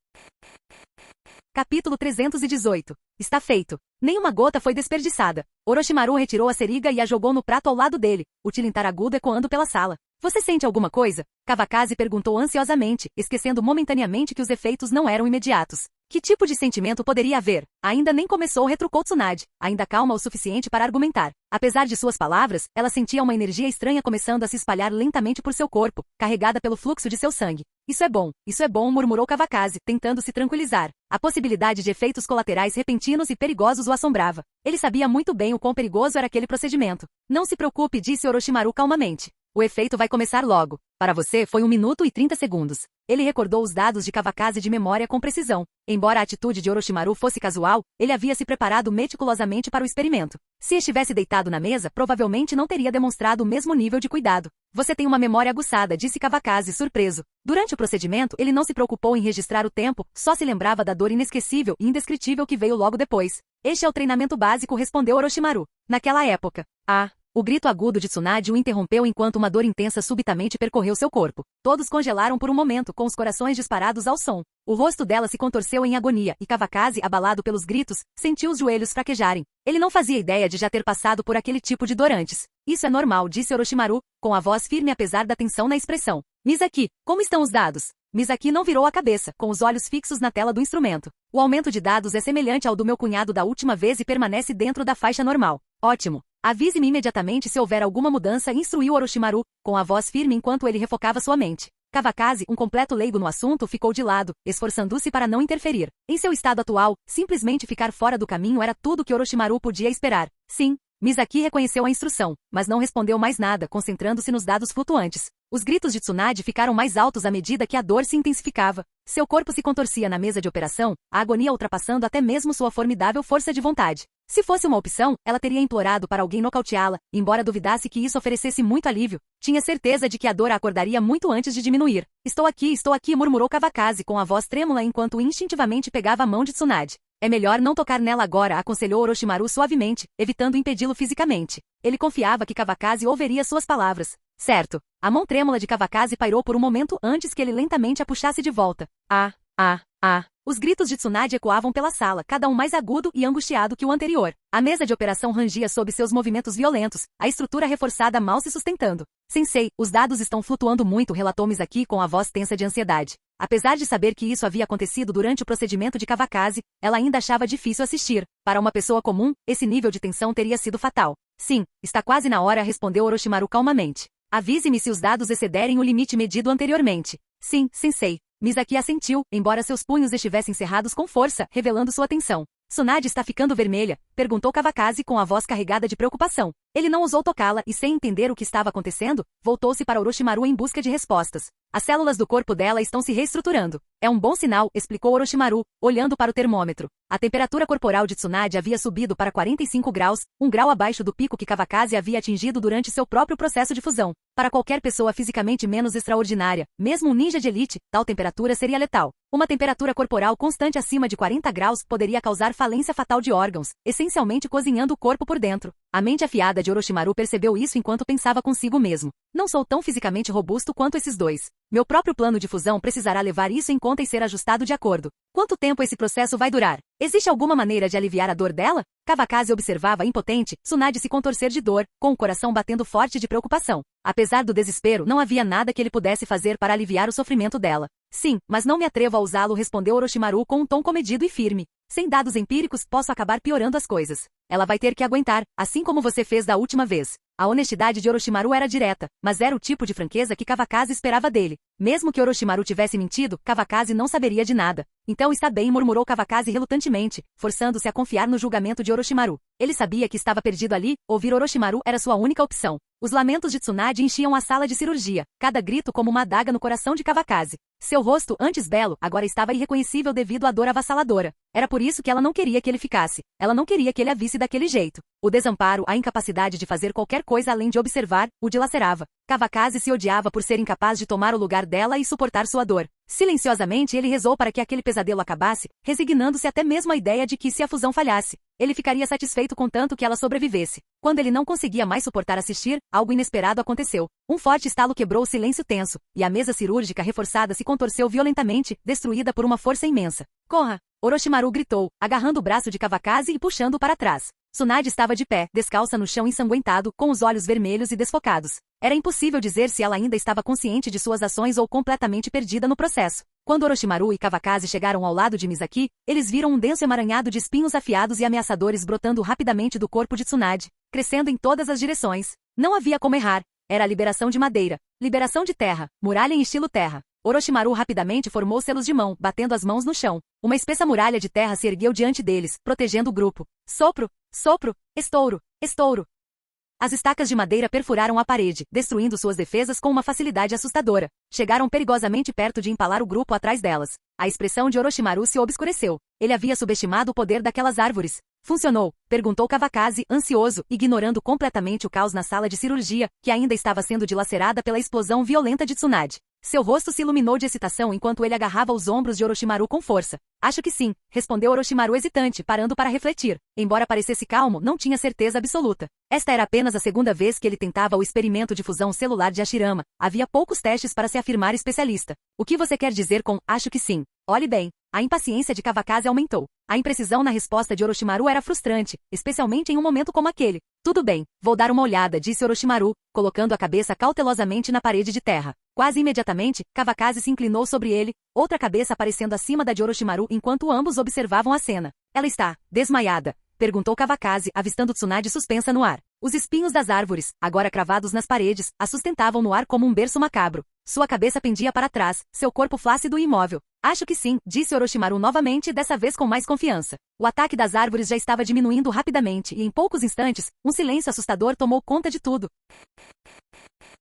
Capítulo 318. Está feito. Nenhuma gota foi desperdiçada. Orochimaru retirou a seringa e a jogou no prato ao lado dele, o tilintar agudo ecoando pela sala. Você sente alguma coisa? Kawakaze perguntou ansiosamente, esquecendo momentaneamente que os efeitos não eram imediatos. Que tipo de sentimento poderia haver? Ainda nem começou, retrucou Tsunade, ainda calma o suficiente para argumentar. Apesar de suas palavras, ela sentia uma energia estranha começando a se espalhar lentamente por seu corpo, carregada pelo fluxo de seu sangue. Isso é bom, murmurou Kawakaze, tentando se tranquilizar. A possibilidade de efeitos colaterais repentinos e perigosos o assombrava. Ele sabia muito bem o quão perigoso era aquele procedimento. Não se preocupe, disse Orochimaru calmamente. O efeito vai começar logo. Para você foi 1 minuto e 30 segundos. Ele recordou os dados de Kawakaze de memória com precisão. Embora a atitude de Orochimaru fosse casual, ele havia se preparado meticulosamente para o experimento. Se estivesse deitado na mesa, provavelmente não teria demonstrado o mesmo nível de cuidado. Você tem uma memória aguçada, disse Kawakaze, surpreso. Durante o procedimento, ele não se preocupou em registrar o tempo, só se lembrava da dor inesquecível e indescritível que veio logo depois. Este é o treinamento básico, respondeu Orochimaru. Naquela época. O grito agudo de Tsunade o interrompeu enquanto uma dor intensa subitamente percorreu seu corpo. Todos congelaram por um momento, com os corações disparados ao som. O rosto dela se contorceu em agonia, e Kawakaze, abalado pelos gritos, sentiu os joelhos fraquejarem. Ele não fazia ideia de já ter passado por aquele tipo de dor antes. Isso é normal, disse Orochimaru, com a voz firme apesar da tensão na expressão. Misaki, como estão os dados? Misaki não virou a cabeça, com os olhos fixos na tela do instrumento. O aumento de dados é semelhante ao do meu cunhado da última vez e permanece dentro da faixa normal. Ótimo. Avise-me imediatamente se houver alguma mudança, instruiu Orochimaru, com a voz firme enquanto ele refocava sua mente. Kawakaze, um completo leigo no assunto, ficou de lado, esforçando-se para não interferir. Em seu estado atual, simplesmente ficar fora do caminho era tudo que Orochimaru podia esperar. Sim. Misaki reconheceu a instrução, mas não respondeu mais nada, concentrando-se nos dados flutuantes. Os gritos de Tsunade ficaram mais altos à medida que a dor se intensificava. Seu corpo se contorcia na mesa de operação, a agonia ultrapassando até mesmo sua formidável força de vontade. Se fosse uma opção, ela teria implorado para alguém nocauteá-la, embora duvidasse que isso oferecesse muito alívio. Tinha certeza de que a dor a acordaria muito antes de diminuir. Estou aqui, murmurou Kawakaze com a voz trêmula enquanto instintivamente pegava a mão de Tsunade. É melhor não tocar nela agora, aconselhou Orochimaru suavemente, evitando impedi-lo fisicamente. Ele confiava que Kawakaze ouviria suas palavras. Certo. A mão trêmula de Kawakaze pairou por um momento antes que ele lentamente a puxasse de volta. Os gritos de Tsunade ecoavam pela sala, cada um mais agudo e angustiado que o anterior. A mesa de operação rangia sob seus movimentos violentos, a estrutura reforçada mal se sustentando. Sensei, os dados estão flutuando muito, relatou Misaki com a voz tensa de ansiedade. Apesar de saber que isso havia acontecido durante o procedimento de Kawakaze, ela ainda achava difícil assistir. Para uma pessoa comum, esse nível de tensão teria sido fatal. Sim, está quase na hora, respondeu Orochimaru calmamente. Avise-me se os dados excederem o limite medido anteriormente. Sim, sensei. Misaki assentiu, embora seus punhos estivessem cerrados com força, revelando sua tensão. Tsunade está ficando vermelha? Perguntou Kawakaze com a voz carregada de preocupação. Ele não ousou tocá-la e, sem entender o que estava acontecendo, voltou-se para Orochimaru em busca de respostas. As células do corpo dela estão se reestruturando. É um bom sinal, explicou Orochimaru, olhando para o termômetro. A temperatura corporal de Tsunade havia subido para 45 graus, um grau abaixo do pico que Kawakaze havia atingido durante seu próprio processo de fusão. Para qualquer pessoa fisicamente menos extraordinária, mesmo um ninja de elite, tal temperatura seria letal. Uma temperatura corporal constante acima de 40 graus poderia causar falência fatal de órgãos, essencialmente cozinhando o corpo por dentro. A mente afiada de Orochimaru percebeu isso enquanto pensava consigo mesmo. Não sou tão fisicamente robusto quanto esses dois. Meu próprio plano de fusão precisará levar isso em conta e ser ajustado de acordo. Quanto tempo esse processo vai durar? Existe alguma maneira de aliviar a dor dela? Kawakaze observava impotente, Tsunade se contorcer de dor, com o coração batendo forte de preocupação. Apesar do desespero, não havia nada que ele pudesse fazer para aliviar o sofrimento dela. Sim, mas não me atrevo a usá-lo, respondeu Orochimaru com um tom comedido e firme. Sem dados empíricos, posso acabar piorando as coisas. Ela vai ter que aguentar, assim como você fez da última vez. A honestidade de Orochimaru era direta, mas era o tipo de franqueza que Kawakaze esperava dele. Mesmo que Orochimaru tivesse mentido, Kawakaze não saberia de nada. Então está bem, murmurou Kawakaze relutantemente, forçando-se a confiar no julgamento de Orochimaru. Ele sabia que estava perdido ali, ouvir Orochimaru era sua única opção. Os lamentos de Tsunade enchiam a sala de cirurgia, cada grito como uma adaga no coração de Kawakaze. Seu rosto, antes belo, agora estava irreconhecível devido à dor avassaladora. Era por isso que ela não queria que ele ficasse. Ela não queria que ele a visse daquele jeito. O desamparo, a incapacidade de fazer qualquer coisa além de observar, o dilacerava. Kawakaze se odiava por ser incapaz de tomar o lugar dela e suportar sua dor. Silenciosamente ele rezou para que aquele pesadelo acabasse, resignando-se até mesmo à ideia de que, se a fusão falhasse, ele ficaria satisfeito contanto que ela sobrevivesse. Quando ele não conseguia mais suportar assistir, algo inesperado aconteceu. Um forte estalo quebrou o silêncio tenso, e a mesa cirúrgica reforçada se contorceu violentamente, destruída por uma força imensa. Corra! Orochimaru gritou, agarrando o braço de Kawakaze e puxando-o para trás. Tsunade estava de pé, descalça no chão ensanguentado, com os olhos vermelhos e desfocados. Era impossível dizer se ela ainda estava consciente de suas ações ou completamente perdida no processo. Quando Orochimaru e Kawakaze chegaram ao lado de Misaki, eles viram um denso emaranhado de espinhos afiados e ameaçadores brotando rapidamente do corpo de Tsunade, crescendo em todas as direções. Não havia como errar. Era a liberação de madeira, liberação de terra, muralha em estilo terra. Orochimaru rapidamente formou selos de mão, batendo as mãos no chão. Uma espessa muralha de terra se ergueu diante deles, protegendo o grupo. Sopro, sopro, estouro, estouro. As estacas de madeira perfuraram a parede, destruindo suas defesas com uma facilidade assustadora. Chegaram perigosamente perto de empalar o grupo atrás delas. A expressão de Orochimaru se obscureceu. Ele havia subestimado o poder daquelas árvores. Funcionou? Perguntou Kawakaze, ansioso, ignorando completamente o caos na sala de cirurgia, que ainda estava sendo dilacerada pela explosão violenta de Tsunade. Seu rosto se iluminou de excitação enquanto ele agarrava os ombros de Orochimaru com força. Acho que sim, respondeu Orochimaru hesitante, parando para refletir. Embora parecesse calmo, não tinha certeza absoluta. Esta era apenas a segunda vez que ele tentava o experimento de fusão celular de Hashirama. Havia poucos testes para se afirmar especialista. O que você quer dizer com acho que sim? Olhe bem. A impaciência de Kawakaze aumentou. A imprecisão na resposta de Orochimaru era frustrante, especialmente em um momento como aquele. Tudo bem, vou dar uma olhada, disse Orochimaru, colocando a cabeça cautelosamente na parede de terra. Quase imediatamente, Kawakaze se inclinou sobre ele, outra cabeça aparecendo acima da de Orochimaru enquanto ambos observavam a cena. Ela está desmaiada, perguntou Kawakaze, avistando Tsunade suspensa no ar. Os espinhos das árvores, agora cravados nas paredes, a sustentavam no ar como um berço macabro. Sua cabeça pendia para trás, seu corpo flácido e imóvel. Acho que sim, disse Orochimaru novamente, dessa vez com mais confiança. O ataque das árvores já estava diminuindo rapidamente e em poucos instantes, um silêncio assustador tomou conta de tudo.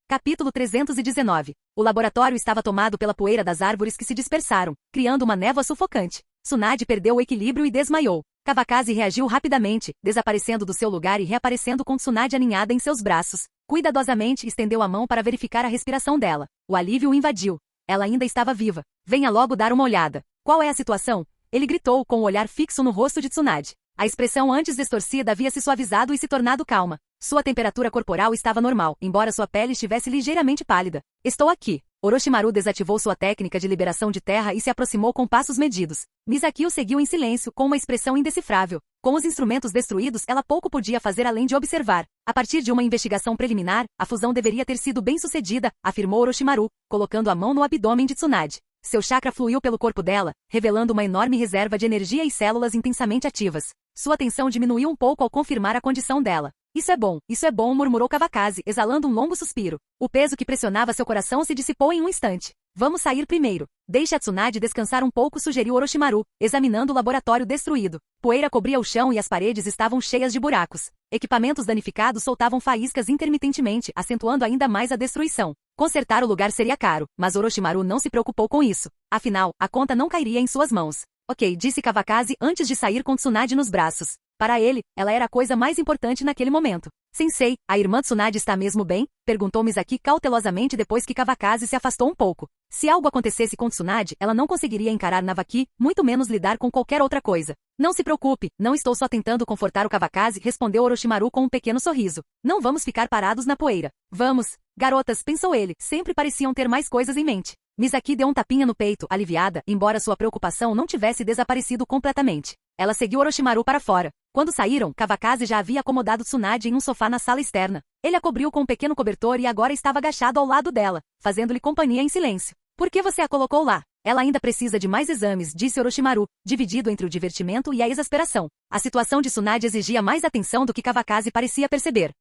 Capítulo 319. O laboratório estava tomado pela poeira das árvores que se dispersaram, criando uma névoa sufocante. Tsunade perdeu o equilíbrio e desmaiou. Kawakaze reagiu rapidamente, desaparecendo do seu lugar e reaparecendo com Tsunade aninhada em seus braços. Cuidadosamente estendeu a mão para verificar a respiração dela. O alívio o invadiu. Ela ainda estava viva. Venha logo dar uma olhada. Qual é a situação? ele gritou com o olhar fixo no rosto de Tsunade. A expressão antes distorcida havia se suavizado e se tornado calma. Sua temperatura corporal estava normal, embora sua pele estivesse ligeiramente pálida. Estou aqui. Orochimaru desativou sua técnica de liberação de terra e se aproximou com passos medidos. Misaki o seguiu em silêncio, com uma expressão indecifrável. Com os instrumentos destruídos, ela pouco podia fazer além de observar. A partir de uma investigação preliminar, a fusão deveria ter sido bem sucedida, afirmou Orochimaru, colocando a mão no abdômen de Tsunade. Seu chakra fluiu pelo corpo dela, revelando uma enorme reserva de energia e células intensamente ativas. Sua tensão diminuiu um pouco ao confirmar a condição dela. Isso é bom, murmurou Kawakaze, exalando um longo suspiro. O peso que pressionava seu coração se dissipou em um instante. Vamos sair primeiro. Deixe a Tsunade descansar um pouco, sugeriu Orochimaru, examinando o laboratório destruído. Poeira cobria o chão e as paredes estavam cheias de buracos. Equipamentos danificados soltavam faíscas intermitentemente, acentuando ainda mais a destruição. Consertar o lugar seria caro, mas Orochimaru não se preocupou com isso. Afinal, a conta não cairia em suas mãos. Ok, disse Kawakaze antes de sair com Tsunade nos braços. Para ele, ela era a coisa mais importante naquele momento. Sensei, a irmã Tsunade está mesmo bem? Perguntou Misaki cautelosamente depois que Kawakaze se afastou um pouco. Se algo acontecesse com Tsunade, ela não conseguiria encarar Navaki, muito menos lidar com qualquer outra coisa. Não se preocupe, não estou só tentando confortar o Kawakaze, respondeu Orochimaru com um pequeno sorriso. Não vamos ficar parados na poeira. Vamos. Garotas, pensou ele, sempre pareciam ter mais coisas em mente. Misaki deu um tapinha no peito, aliviada, embora sua preocupação não tivesse desaparecido completamente. Ela seguiu Orochimaru para fora. Quando saíram, Kawakaze já havia acomodado Tsunade em um sofá na sala externa. Ele a cobriu com um pequeno cobertor e agora estava agachado ao lado dela, fazendo-lhe companhia em silêncio. Por que você a colocou lá? Ela ainda precisa de mais exames, disse Orochimaru, dividido entre o divertimento e a exasperação. A situação de Tsunade exigia mais atenção do que Kawakaze parecia perceber.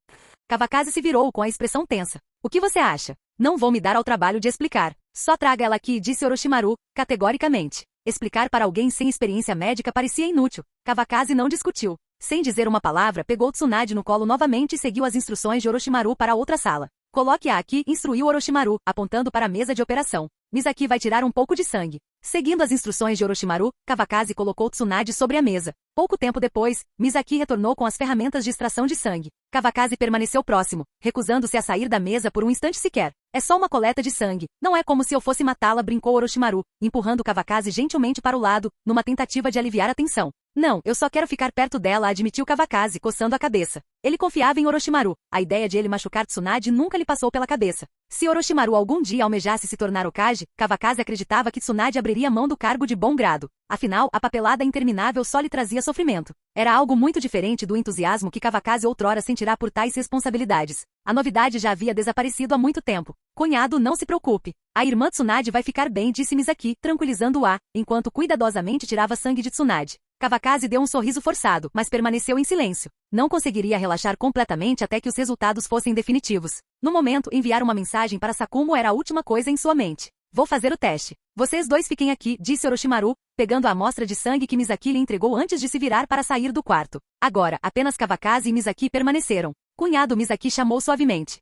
Kawakaze se virou com a expressão tensa. O que você acha? Não vou me dar ao trabalho de explicar. Só traga ela aqui, disse Orochimaru, categoricamente. Explicar para alguém sem experiência médica parecia inútil. Kawakaze não discutiu. Sem dizer uma palavra, pegou Tsunade no colo novamente e seguiu as instruções de Orochimaru para outra sala. Coloque-a aqui, instruiu Orochimaru, apontando para a mesa de operação. Misaki vai tirar um pouco de sangue. Seguindo as instruções de Orochimaru, Kawakaze colocou Tsunade sobre a mesa. Pouco tempo depois, Misaki retornou com as ferramentas de extração de sangue. Kawakaze permaneceu próximo, recusando-se a sair da mesa por um instante sequer. É só uma coleta de sangue. Não é como se eu fosse matá-la, brincou Orochimaru, empurrando Kawakaze gentilmente para o lado, numa tentativa de aliviar a tensão. Não, eu só quero ficar perto dela, admitiu Kawakaze, coçando a cabeça. Ele confiava em Orochimaru. A ideia de ele machucar Tsunade nunca lhe passou pela cabeça. Se Orochimaru algum dia almejasse se tornar Hokage, Kawakaze acreditava que Tsunade abriria mão do cargo de bom grado. Afinal, a papelada interminável só lhe trazia sofrimento. Era algo muito diferente do entusiasmo que Kawakaze outrora sentirá por tais responsabilidades. A novidade já havia desaparecido há muito tempo. Cunhado, não se preocupe. A irmã Tsunade vai ficar bem, disse Misaki, tranquilizando-a, enquanto cuidadosamente tirava sangue de Tsunade. Kawakaze deu um sorriso forçado, mas permaneceu em silêncio. Não conseguiria relaxar completamente até que os resultados fossem definitivos. No momento, enviar uma mensagem para Sakumo era a última coisa em sua mente. Vou fazer o teste. Vocês dois fiquem aqui, disse Orochimaru, pegando a amostra de sangue que Misaki lhe entregou antes de se virar para sair do quarto. Agora, apenas Kawakaze e Misaki permaneceram. Cunhado, Misaki chamou suavemente.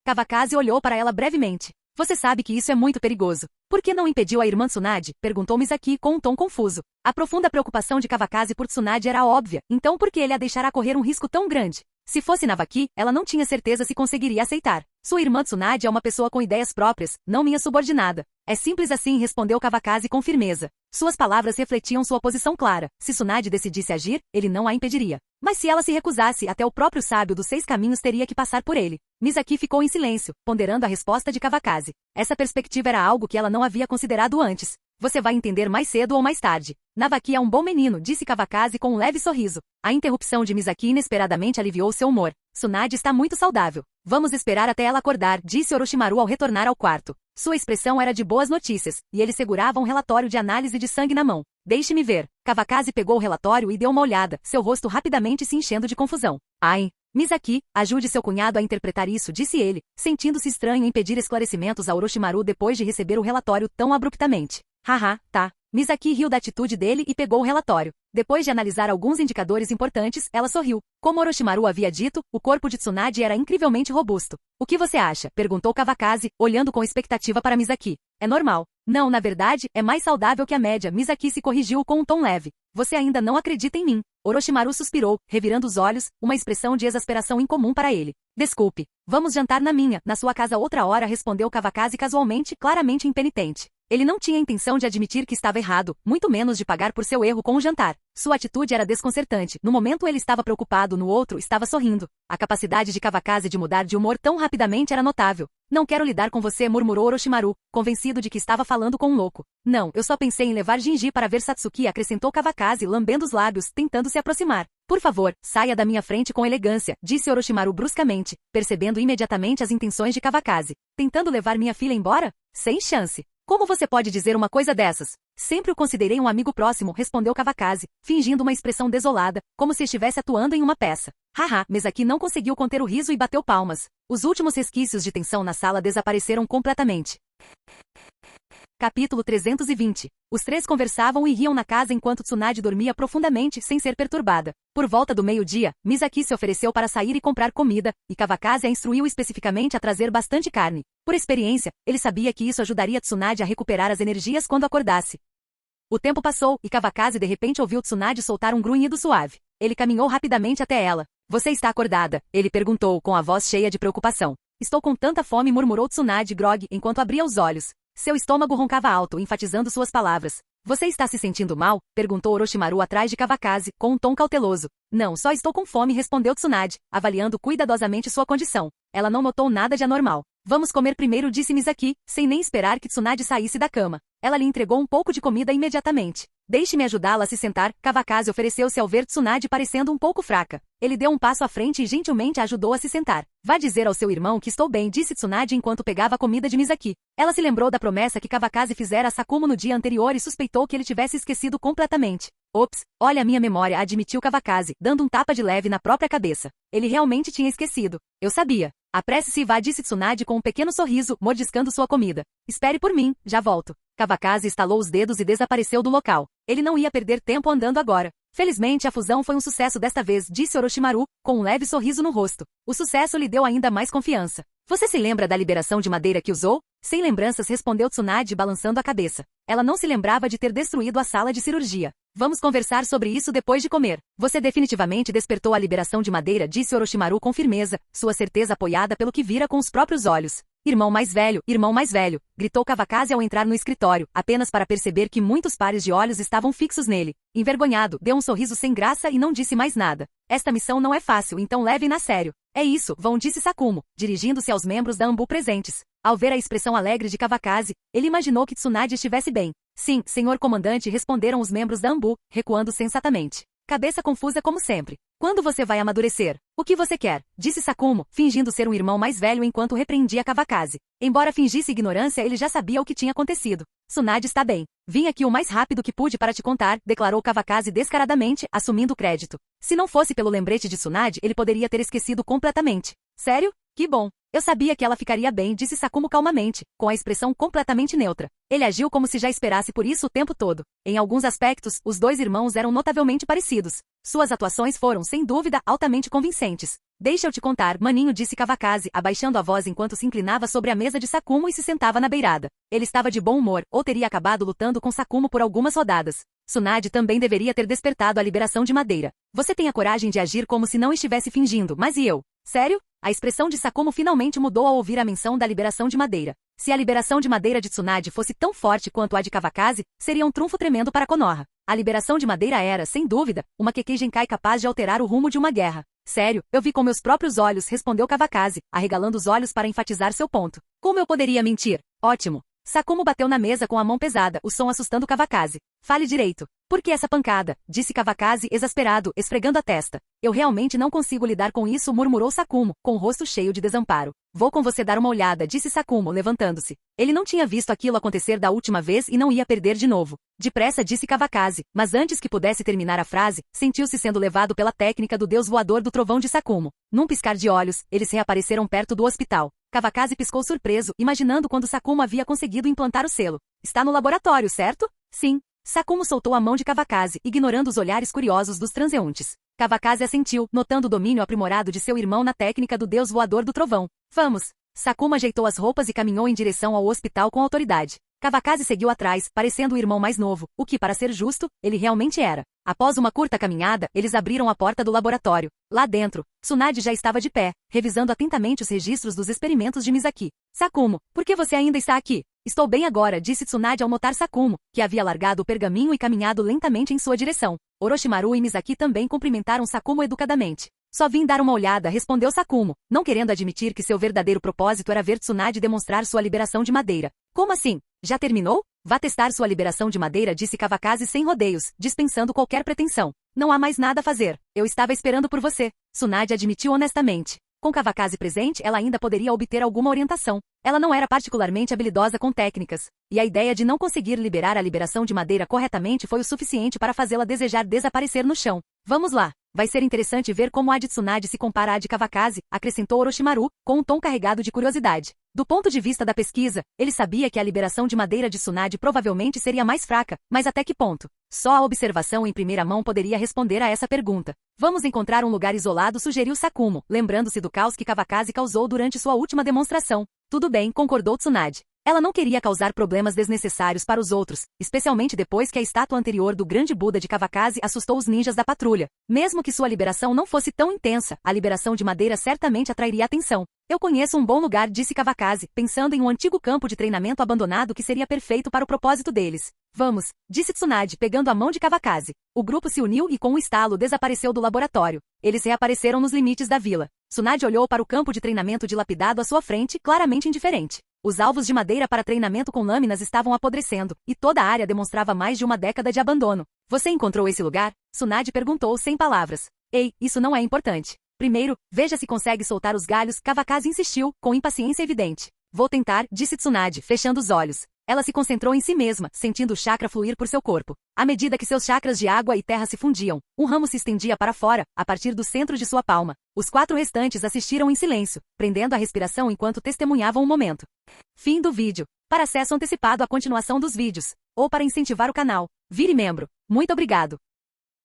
Kawakaze olhou para ela brevemente. Você sabe que isso é muito perigoso. Por que não impediu a irmã Tsunade? Perguntou Misaki com um tom confuso. A profunda preocupação de Kawakaze por Tsunade era óbvia, então por que ele a deixará correr um risco tão grande? Se fosse Navaki, ela não tinha certeza se conseguiria aceitar. Sua irmã Tsunade é uma pessoa com ideias próprias, não minha subordinada. É simples assim, respondeu Kawakaze com firmeza. Suas palavras refletiam sua posição clara. Se Tsunade decidisse agir, ele não a impediria. Mas se ela se recusasse, até o próprio sábio dos 6 caminhos teria que passar por ele. Misaki ficou em silêncio, ponderando a resposta de Kawakaze. Essa perspectiva era algo que ela não havia considerado antes. Você vai entender mais cedo ou mais tarde. Navaki é um bom menino, disse Kawakaze com um leve sorriso. A interrupção de Misaki inesperadamente aliviou seu humor. Tsunade está muito saudável. Vamos esperar até ela acordar, disse Orochimaru ao retornar ao quarto. Sua expressão era de boas notícias, e ele segurava um relatório de análise de sangue na mão. Deixe-me ver. Kawakaze pegou o relatório e deu uma olhada, seu rosto rapidamente se enchendo de confusão. Ai! Misaki, ajude seu cunhado a interpretar isso, disse ele, sentindo-se estranho em pedir esclarecimentos a Orochimaru depois de receber o relatório tão abruptamente. Haha, tá. Misaki riu da atitude dele e pegou o relatório. Depois de analisar alguns indicadores importantes, ela sorriu. Como Orochimaru havia dito, o corpo de Tsunade era incrivelmente robusto. O que você acha? Perguntou Kawakaze, olhando com expectativa para Misaki. É normal. Não, na verdade, é mais saudável que a média. Misaki se corrigiu com um tom leve. Você ainda não acredita em mim. Orochimaru suspirou, revirando os olhos, uma expressão de exasperação incomum para ele. Desculpe. Vamos jantar na sua casa outra hora, respondeu Kawakaze casualmente, claramente impenitente. Ele não tinha intenção de admitir que estava errado, muito menos de pagar por seu erro com o jantar. Sua atitude era desconcertante. No momento ele estava preocupado, no outro estava sorrindo. A capacidade de Kawakaze de mudar de humor tão rapidamente era notável. Não quero lidar com você, murmurou Orochimaru, convencido de que estava falando com um louco. Não, eu só pensei em levar Jinji para ver Satsuki, acrescentou Kawakaze, lambendo os lábios, tentando se aproximar. Por favor, saia da minha frente com elegância, disse Orochimaru bruscamente, percebendo imediatamente as intenções de Kawakaze. Tentando levar minha filha embora? Sem chance. Como você pode dizer uma coisa dessas? Sempre o considerei um amigo próximo, respondeu Kawakaze, fingindo uma expressão desolada, como se estivesse atuando em uma peça. Haha, Misaki não conseguiu conter o riso e bateu palmas. Os últimos resquícios de tensão na sala desapareceram completamente. Capítulo 320. Os três conversavam e riam na casa enquanto Tsunade dormia profundamente sem ser perturbada. Por volta do meio-dia, Misaki se ofereceu para sair e comprar comida, e Kawakaze a instruiu especificamente a trazer bastante carne. Por experiência, ele sabia que isso ajudaria Tsunade a recuperar as energias quando acordasse. O tempo passou, e Kawakaze de repente ouviu Tsunade soltar um grunhido suave. Ele caminhou rapidamente até ela. Você está acordada? Ele perguntou com a voz cheia de preocupação. Estou com tanta fome, murmurou Tsunade grog enquanto abria os olhos. Seu estômago roncava alto, enfatizando suas palavras. Você está se sentindo mal? Perguntou Orochimaru atrás de Kawakaze, com um tom cauteloso. Não, só estou com fome, respondeu Tsunade, avaliando cuidadosamente sua condição. Ela não notou nada de anormal. Vamos comer primeiro, disse Misaki, sem nem esperar que Tsunade saísse da cama. Ela lhe entregou um pouco de comida imediatamente. Deixe-me ajudá-la a se sentar, Kawakaze ofereceu-se ao ver Tsunade parecendo um pouco fraca. Ele deu um passo à frente e gentilmente a ajudou a se sentar. Vá dizer ao seu irmão que estou bem, disse Tsunade enquanto pegava a comida de Misaki. Ela se lembrou da promessa que Kawakaze fizera a Sakumo no dia anterior e suspeitou que ele tivesse esquecido completamente. Ops, olha a minha memória, admitiu Kawakaze, dando um tapa de leve na própria cabeça. Ele realmente tinha esquecido. Eu sabia. Apresse-se e vá, disse Tsunade com um pequeno sorriso, mordiscando sua comida. Espere por mim, já volto. Kawakaze estalou os dedos e desapareceu do local. Ele não ia perder tempo andando agora. Felizmente a fusão foi um sucesso desta vez, disse Orochimaru, com um leve sorriso no rosto. O sucesso lhe deu ainda mais confiança. Você se lembra da liberação de madeira que usou? Sem lembranças, respondeu Tsunade balançando a cabeça. Ela não se lembrava de ter destruído a sala de cirurgia. Vamos conversar sobre isso depois de comer. Você definitivamente despertou a liberação de madeira, disse Orochimaru com firmeza, sua certeza apoiada pelo que vira com os próprios olhos. Irmão mais velho, gritou Kawakaze ao entrar no escritório, apenas para perceber que muitos pares de olhos estavam fixos nele. Envergonhado, deu um sorriso sem graça e não disse mais nada. Esta missão não é fácil, então levem-na a sério. É isso, vão, disse Sakumo, dirigindo-se aos membros da Anbu presentes. Ao ver a expressão alegre de Kawakaze, ele imaginou que Tsunade estivesse bem. Sim, senhor comandante, responderam os membros da Anbu, recuando sensatamente. Cabeça confusa como sempre. Quando você vai amadurecer? O que você quer? Disse Sakumo, fingindo ser um irmão mais velho enquanto repreendia Kawakaze. Embora fingisse ignorância, ele já sabia o que tinha acontecido. Tsunade está bem. Vim aqui o mais rápido que pude para te contar, declarou Kawakaze descaradamente, assumindo o crédito. Se não fosse pelo lembrete de Tsunade, ele poderia ter esquecido completamente. Sério? Que bom. Eu sabia que ela ficaria bem, disse Sakumo calmamente, com a expressão completamente neutra. Ele agiu como se já esperasse por isso o tempo todo. Em alguns aspectos, os dois irmãos eram notavelmente parecidos. Suas atuações foram, sem dúvida, altamente convincentes. Deixa eu te contar, maninho, disse Kawakaze, abaixando a voz enquanto se inclinava sobre a mesa de Sakumo e se sentava na beirada. Ele estava de bom humor, ou teria acabado lutando com Sakumo por algumas rodadas. Tsunade também deveria ter despertado a liberação de madeira. Você tem a coragem de agir como se não estivesse fingindo, mas e eu? Sério? A expressão de Sakumo finalmente mudou ao ouvir a menção da liberação de madeira. Se a liberação de madeira de Tsunade fosse tão forte quanto a de Kawakaze, seria um trunfo tremendo para Konoha. A liberação de madeira era, sem dúvida, uma Kekkei capaz de alterar o rumo de uma guerra. Sério, eu vi com meus próprios olhos, respondeu Kawakaze, arregalando os olhos para enfatizar seu ponto. Como eu poderia mentir? Ótimo. Sakumo bateu na mesa com a mão pesada, o som assustando Kawakaze. Fale direito. Por que essa pancada? Disse Kawakaze, exasperado, esfregando a testa. Eu realmente não consigo lidar com isso, murmurou Sakumo, com o rosto cheio de desamparo. Vou com você dar uma olhada, disse Sakumo, levantando-se. Ele não tinha visto aquilo acontecer da última vez e não ia perder de novo. Depressa, disse Kawakaze, mas antes que pudesse terminar a frase, sentiu-se sendo levado pela técnica do deus voador do trovão de Sakumo. Num piscar de olhos, eles reapareceram perto do hospital. Kawakaze piscou surpreso, imaginando quando Sakumo havia conseguido implantar o selo. Está no laboratório, certo? Sim. Sakumo soltou a mão de Kawakaze, ignorando os olhares curiosos dos transeuntes. Kawakaze assentiu, notando o domínio aprimorado de seu irmão na técnica do deus voador do trovão. Vamos! Sakumo ajeitou as roupas e caminhou em direção ao hospital com autoridade. Kawakazi seguiu atrás, parecendo o irmão mais novo, o que, para ser justo, ele realmente era. Após uma curta caminhada, eles abriram a porta do laboratório. Lá dentro, Tsunade já estava de pé, revisando atentamente os registros dos experimentos de Misaki. Sakumo, por que você ainda está aqui? Estou bem agora, disse Tsunade ao notar Sakumo, que havia largado o pergaminho e caminhado lentamente em sua direção. Orochimaru e Misaki também cumprimentaram Sakumo educadamente. Só vim dar uma olhada, respondeu Sakumo, não querendo admitir que seu verdadeiro propósito era ver Tsunade demonstrar sua liberação de madeira. Como assim? Já terminou? Vá testar sua liberação de madeira, disse Kawakazi sem rodeios, dispensando qualquer pretensão. Não há mais nada a fazer. Eu estava esperando por você. Tsunade admitiu honestamente. Com Kawakazi presente, ela ainda poderia obter alguma orientação. Ela não era particularmente habilidosa com técnicas, e a ideia de não conseguir liberar a liberação de madeira corretamente foi o suficiente para fazê-la desejar desaparecer no chão. Vamos lá. Vai ser interessante ver como a de Tsunade se compara à de Kawakazi, acrescentou Orochimaru, com um tom carregado de curiosidade. Do ponto de vista da pesquisa, ele sabia que a liberação de madeira de Tsunade provavelmente seria mais fraca, mas até que ponto? Só a observação em primeira mão poderia responder a essa pergunta. Vamos encontrar um lugar isolado, sugeriu Sakumo, lembrando-se do caos que Kawakazi causou durante sua última demonstração. Tudo bem, concordou Tsunade. Ela não queria causar problemas desnecessários para os outros, especialmente depois que a estátua anterior do grande Buda de Kawakazi assustou os ninjas da patrulha. Mesmo que sua liberação não fosse tão intensa, a liberação de madeira certamente atrairia atenção. Eu conheço um bom lugar, disse Kawakazi, pensando em um antigo campo de treinamento abandonado que seria perfeito para o propósito deles. Vamos, disse Tsunade, pegando a mão de Kawakazi. O grupo se uniu e com um estalo desapareceu do laboratório. Eles reapareceram nos limites da vila. Tsunade olhou para o campo de treinamento dilapidado à sua frente, claramente indiferente. Os alvos de madeira para treinamento com lâminas estavam apodrecendo, e toda a área demonstrava mais de uma década de abandono. Você encontrou esse lugar? Tsunade perguntou sem palavras. Ei, isso não é importante. Primeiro, veja se consegue soltar os galhos, Kawakazi insistiu, com impaciência evidente. Vou tentar, disse Tsunade, fechando os olhos. Ela se concentrou em si mesma, sentindo o chakra fluir por seu corpo. À medida que seus chakras de água e terra se fundiam, um ramo se estendia para fora, a partir do centro de sua palma. Os 4 restantes assistiram em silêncio, prendendo a respiração enquanto testemunhavam o momento. Fim do vídeo. Para acesso antecipado à continuação dos vídeos, ou para incentivar o canal, vire membro. Muito obrigado.